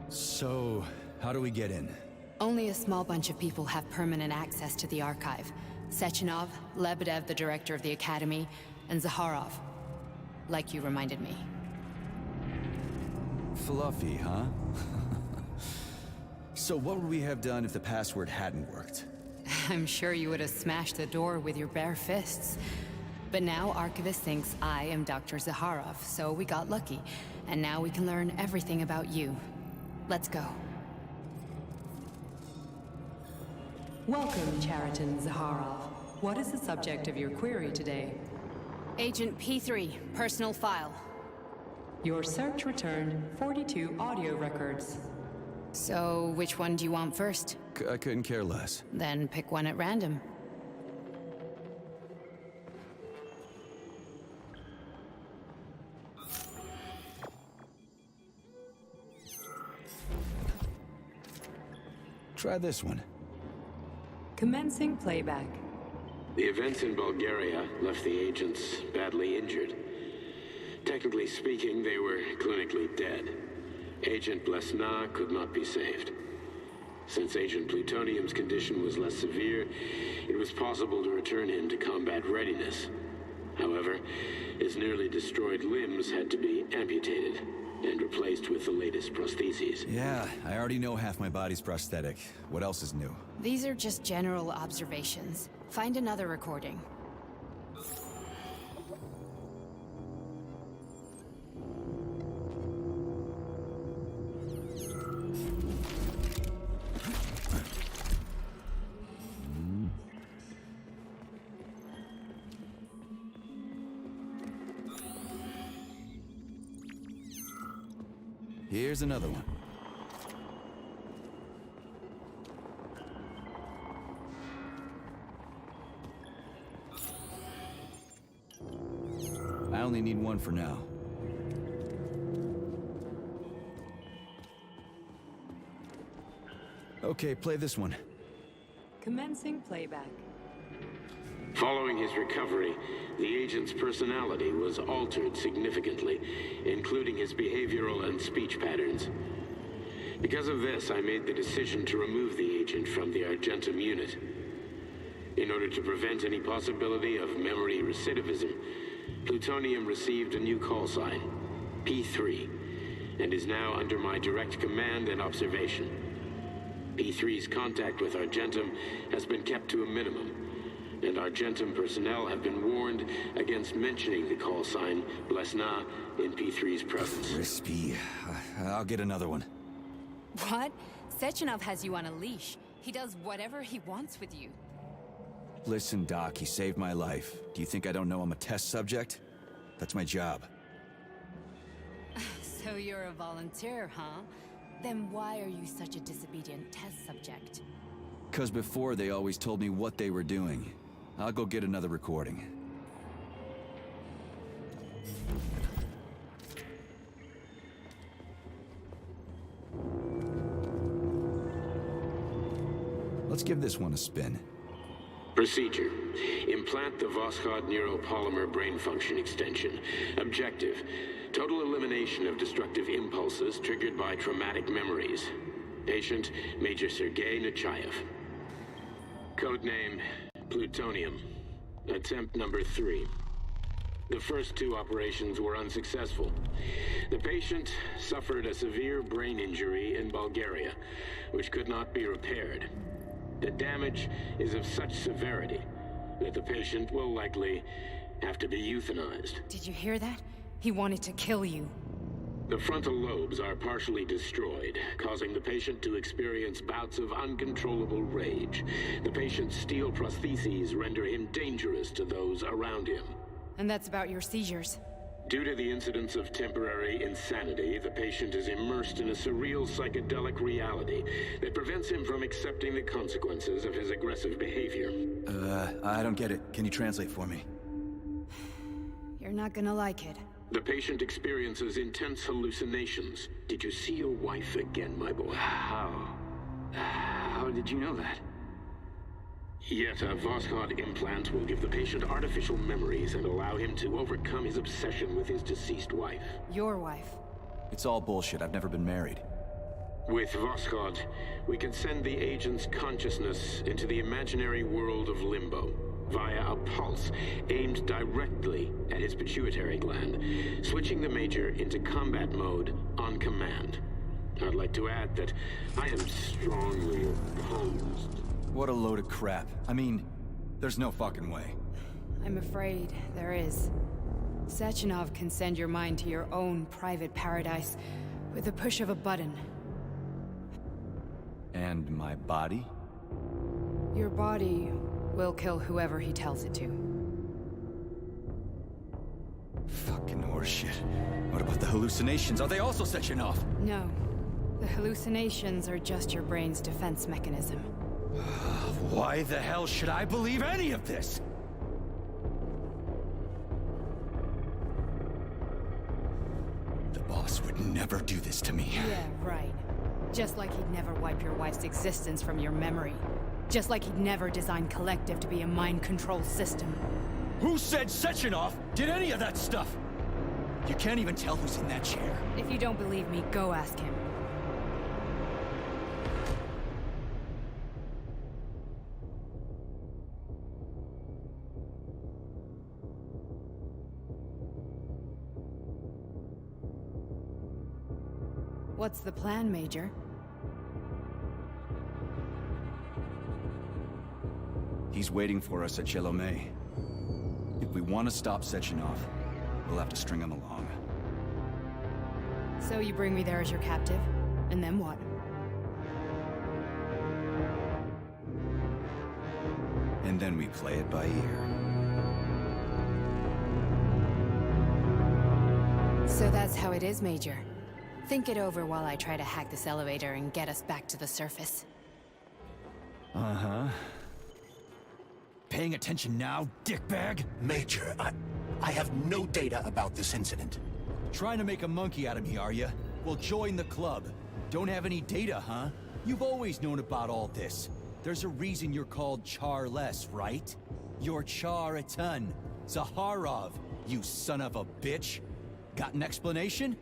So, how do we get in? Only a small bunch of people have permanent access to the archive. Sechenov, Lebedev, the director of the Academy, and Zaharov. Like you reminded me. Fluffy, huh? So what would we have done if the password hadn't worked? I'm sure you would have smashed the door with your bare fists. But now Archivist thinks I am Dr. Zaharov, so we got lucky. And now we can learn everything about you. Let's go. Welcome, Cheriton Zaharov. What is the subject of your query today? Agent P3, personal file. Your search returned 42 audio records. So, which one do you want first? I couldn't care less. Then pick one at random. Try this one. Commencing playback. The events in Bulgaria left the agents badly injured. Technically speaking, they were clinically dead. Agent Blesna could not be saved. Since Agent Plutonium's condition was less severe, it was possible to return him to combat readiness. However, his nearly destroyed limbs had to be amputated and replaced with the latest prostheses. Yeah, I already know half my body's prosthetic. What else is new? These are just general observations. Find another recording. Here's another one. I only need one for now. Okay, play this one. Commencing playback. Following his recovery, the agent's personality was altered significantly, including his behavioral and speech patterns. Because of this, I made the decision to remove the agent from the Argentum unit. In order to prevent any possibility of memory recidivism, Plutonium received a new call sign, P3, and is now under my direct command and observation. P3's contact with Argentum has been kept to a minimum, and Argentum personnel have been warned against mentioning the call sign Blesna in P3's presence. Crispy. I'll get another one. What? Sechenov has you on a leash. He does whatever he wants with you. Listen, Doc, he saved my life. Do you think I don't know I'm a test subject? That's my job. So you're a volunteer, huh? Then why are you such a disobedient test subject? 'Cause before they always told me what they were doing. I'll go get another recording. Let's give this one a spin. Procedure. Implant the Voskhod neuropolymer brain function extension. Objective. Total elimination of destructive impulses triggered by traumatic memories. Patient, Major Sergei Nechayev. Codename, Plutonium. Attempt number 3. The first 2 operations were unsuccessful. The patient suffered a severe brain injury in Bulgaria, which could not be repaired. The damage is of such severity that the patient will likely have to be euthanized. Did you hear that? He wanted to kill you. The frontal lobes are partially destroyed, causing the patient to experience bouts of uncontrollable rage. The patient's steel prostheses render him dangerous to those around him. And that's about your seizures. Due to the incidence of temporary insanity, the patient is immersed in a surreal psychedelic reality that prevents him from accepting the consequences of his aggressive behavior. I don't get it. Can you translate for me? You're not gonna like it. The patient experiences intense hallucinations. Did you see your wife again, my boy? How did you know that? Yet a Voskhod implant will give the patient artificial memories and allow him to overcome his obsession with his deceased wife. Your wife. It's all bullshit. I've never been married. With Voskhod, we can send the agent's consciousness into the imaginary world of limbo via a pulse aimed directly at his pituitary gland, switching the Major into combat mode on command. I'd like to add that I am strongly opposed. What a load of crap. I mean, there's no fucking way. I'm afraid there is. Sechenov can send your mind to your own private paradise with the push of a button. And my body? Your body will kill whoever he tells it to. Fucking horseshit. What about the hallucinations? Are they also Sechenov? No. The hallucinations are just your brain's defense mechanism. Why the hell should I believe any of this? The boss would never do this to me. Yeah, right. Just like he'd never wipe your wife's existence from your memory. Just like he'd never design Collective to be a mind control system. Who said Sechenov did any of that stuff? You can't even tell who's in that chair. If you don't believe me, go ask him. What's the plan, Major? He's waiting for us at Chelomey. If we want to stop Sechenov, we'll have to string him along. So you bring me there as your captive, and then what? And then we play it by ear. So that's how it is, Major. Think it over while I try to hack this elevator and get us back to the surface. Uh-huh. Paying attention now, dickbag? Major, I have no data about this incident. Trying to make a monkey out of me, are you? Well, join the club. Don't have any data, huh? You've always known about all this. There's a reason you're called Charless, right? You're Char-a-ton. Zaharov, you son of a bitch. Got an explanation?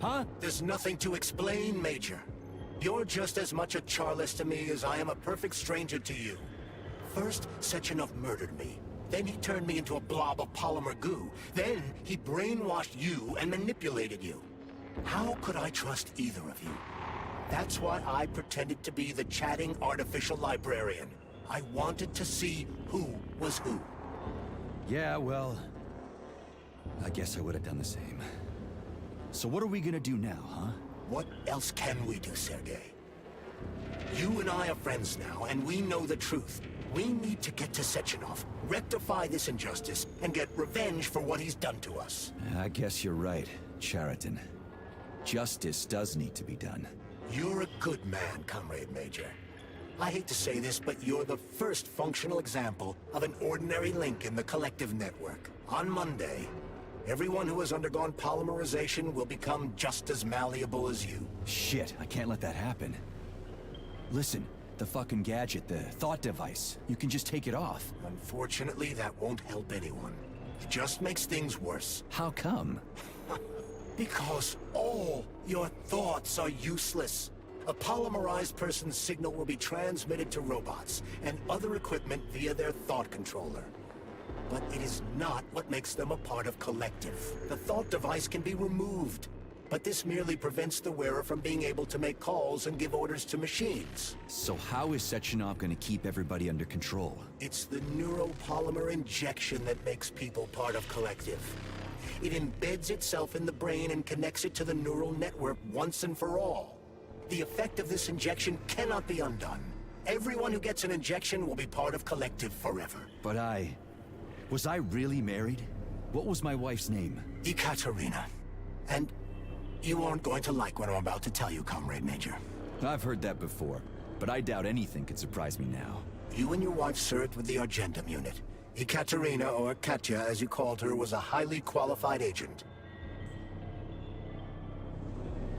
Huh? There's nothing to explain, Major. You're just as much a Charless to me as I am a perfect stranger to you. First, Sechenov murdered me. Then he turned me into a blob of polymer goo. Then he brainwashed you and manipulated you. How could I trust either of you? That's why I pretended to be the chatting artificial librarian. I wanted to see who was who. Yeah, well, I guess I would have done the same. So what are we gonna do now, huh? What else can we do, Sergei? You and I are friends now, and we know the truth. We need to get to Sechenov, rectify this injustice, and get revenge for what he's done to us. I guess you're right, Chariton. Justice does need to be done. You're a good man, Comrade Major. I hate to say this, but you're the first functional example of an ordinary link in the collective network. On Monday, everyone who has undergone polymerization will become just as malleable as you. Shit, I can't let that happen. Listen, the fucking gadget, the thought device, you can just take it off. Unfortunately, that won't help anyone. It just makes things worse. How come? Because all your thoughts are useless. A polymerized person's signal will be transmitted to robots and other equipment via their thought controller. But it is not what makes them a part of collective. The thought device can be removed, but this merely prevents the wearer from being able to make calls and give orders to machines. So how is Sechenov gonna keep everybody under control? It's the neuropolymer injection that makes people part of collective. It embeds itself in the brain and connects it to the neural network once and for all. The effect of this injection cannot be undone. Everyone who gets an injection will be part of collective forever. But was I really married? What was my wife's name? Ekaterina. And you aren't going to like what I'm about to tell you, Comrade Major. I've heard that before, but I doubt anything could surprise me now. You and your wife served with the Argentum unit. Ekaterina, or Katya as you called her, was a highly qualified agent.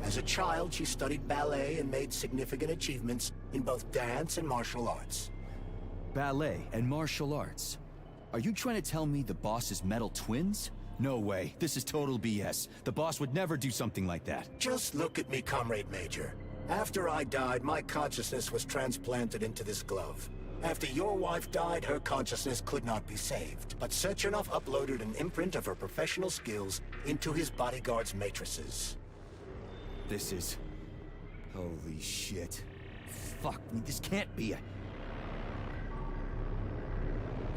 As a child, she studied ballet and made significant achievements in both dance and martial arts. Ballet and martial arts? Are you trying to tell me the boss is metal twins? No way. This is total BS. The boss would never do something like that. Just look at me, Comrade Major. After I died, my consciousness was transplanted into this glove. After your wife died, her consciousness could not be saved. But Sechenov uploaded an imprint of her professional skills into his bodyguard's matrices. This is... holy shit. Fuck me, this can't be a...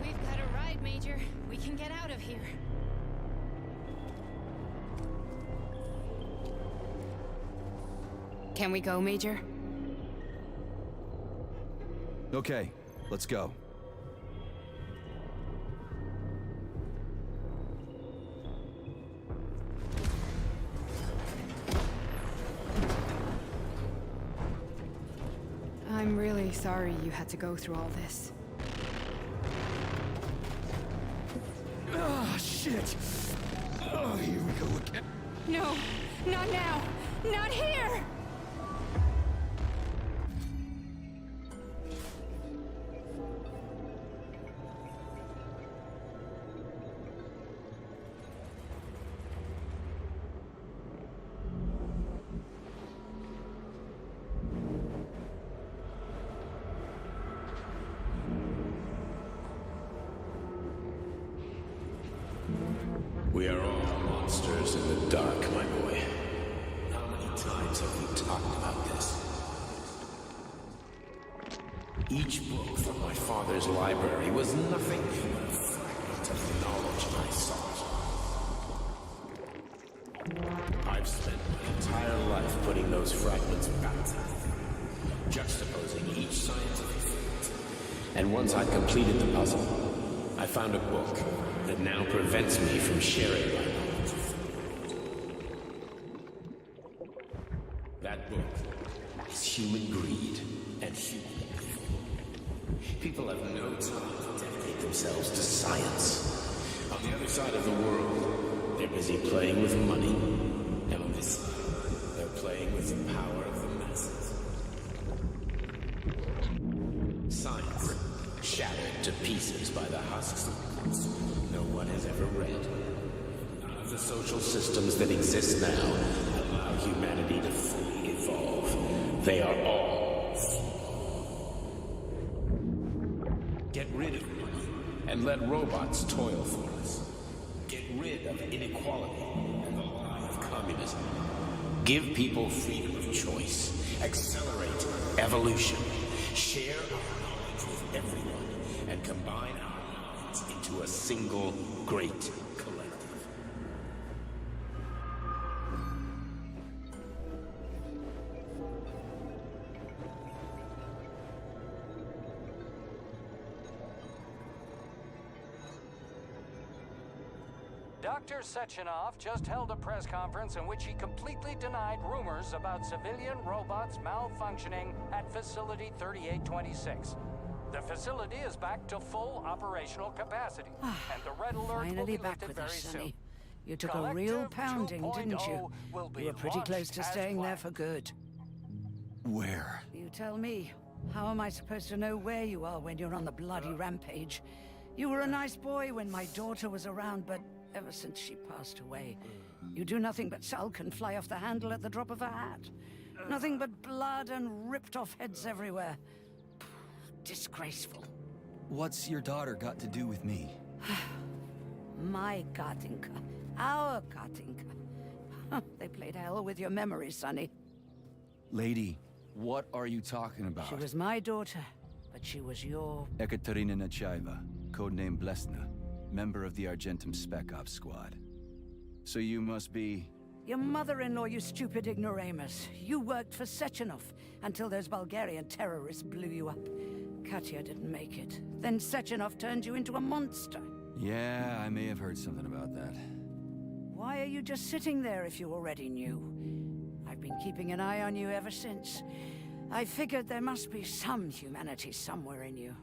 We've got a ride, Major. We can get out of here. Can we go, Major? Okay, let's go. I'm really sorry you had to go through all this. Oh, shit! Oh, here we go again. No, not now! Not here! We are all monsters in the dark, my boy. How many times have we talked about this? Each book from my father's library was nothing but a fragment of the knowledge I sought. I've spent my entire life putting those fragments back together, juxtaposing each scientific fact. And once I'd completed the puzzle, I found a book that now prevents me from sharing my knowledge. That book is human greed and human evil. People have no time to dedicate themselves to science. On the other side of the world, they're busy playing with money. And on this side, they're playing with the power of the masses. Science, shattered to pieces by the husks of books no one has ever read. None of the social systems that exist now allow humanity to fully evolve. They are all flawed. Get rid of money, and let robots toil for us. Get rid of inequality and the lie of communism. Give people freedom of choice. Accelerate evolution. Share our knowledge with everyone and combine our minds into a single great collective. Dr. Sechenov just held a press conference in which he completely denied rumors about civilian robots malfunctioning at Facility 3826. The facility is back to full operational capacity, and the red alert will be lifted very soon. You took a real pounding, didn't you? You were pretty close to staying there for good. Where? You tell me. How am I supposed to know where you are when you're on the bloody rampage? You were a nice boy when my daughter was around, but ever since she passed away, you do nothing but sulk and fly off the handle at the drop of a hat. Nothing but blood and ripped off heads everywhere. Disgraceful. What's your daughter got to do with me? My Katinka. Our Katinka. They played hell with your memory, Sonny. Lady, what are you talking about? She was my daughter, but she was your... Ekaterina Nechaeva, codename Blesna, member of the Argentum Spec Ops squad. So you must be... Your mother-in-law, you stupid ignoramus. You worked for Sechenov until those Bulgarian terrorists blew you up. Katya didn't make it. Then Sechenov turned you into a monster. Yeah, I may have heard something about that. Why are you just sitting there if you already knew? I've been keeping an eye on you ever since. I figured there must be some humanity somewhere in you.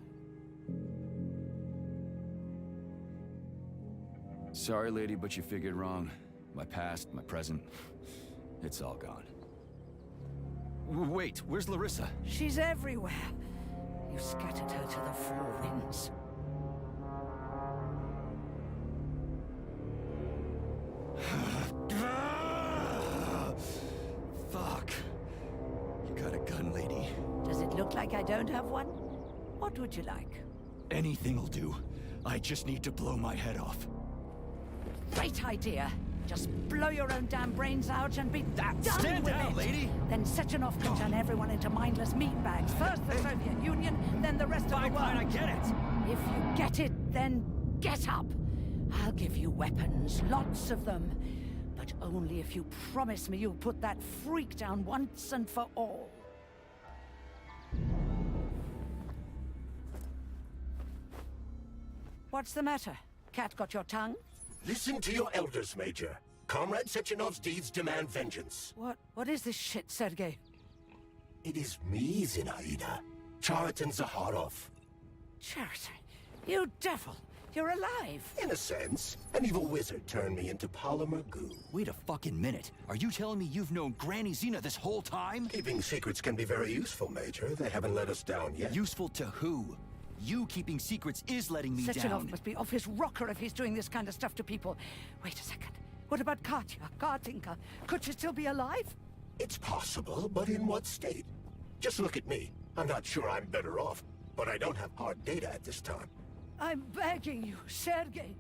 Sorry, lady, but you figured wrong. My past, my present, it's all gone. Wait, where's Larissa? She's everywhere. You scattered her to the four winds. Fuck. You got a gun, lady. Does it look like I don't have one? What would you like? Anything'll do. I just need to blow my head off. Great idea. Just blow your own damn brains out and be done Stand with down, it. lady! Then Sechenov can turn everyone into mindless meatbags. First the Soviet Union, then the rest of the world. Fine, I get it. If you get it, then get up. I'll give you weapons, lots of them. But only if you promise me you'll put that freak down once and for all. What's the matter? Cat got your tongue? Listen to your elders, Major. Comrade Sechenov's deeds demand vengeance. What is this shit, Sergei? It is me, Zinaida. Chariton Zaharov. Chariton? You devil! You're alive! In a sense. An evil wizard turned me into polymer goo. Wait a fucking minute. Are you telling me you've known Granny Zena this whole time? Keeping secrets can be very useful, Major. They haven't let us down yet. Useful to who? You keeping secrets is letting me Sechenov down. must be off his rocker if he's doing this kind of stuff to people. Wait a second. What about Katya, Katinka? Could she still be alive? It's possible, but in what state? Just look at me. I'm not sure I'm better off, but I don't have hard data at this time. I'm begging you, Sergei.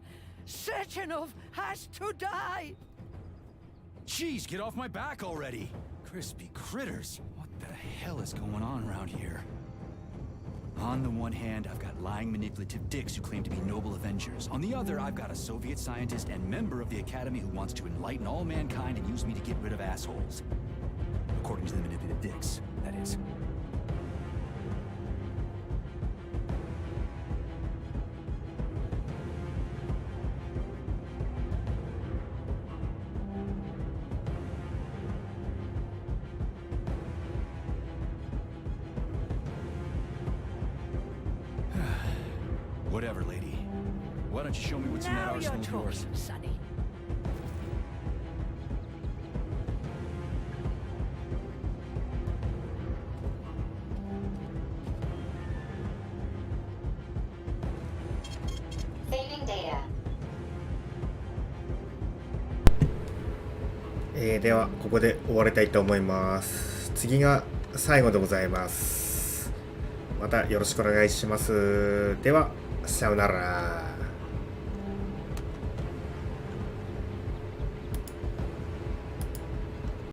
Sechenov has to die! Jeez, get off my back already! Crispy critters. What the hell is going on around here? On the one hand, I've got lying manipulative dicks who claim to be noble avengers. On the other, I've got a Soviet scientist and member of the Academy who wants to enlighten all mankind and use me to get rid of assholes. According to the manipulative dicks, that is. Whatever, lady. Why don't you show me what's in that Now you're arsenal of yours? talking, Sonny. Saving data. ではここで終わりたいと思います。次が最後でございます。またよろしくお願いします。ではさよなら。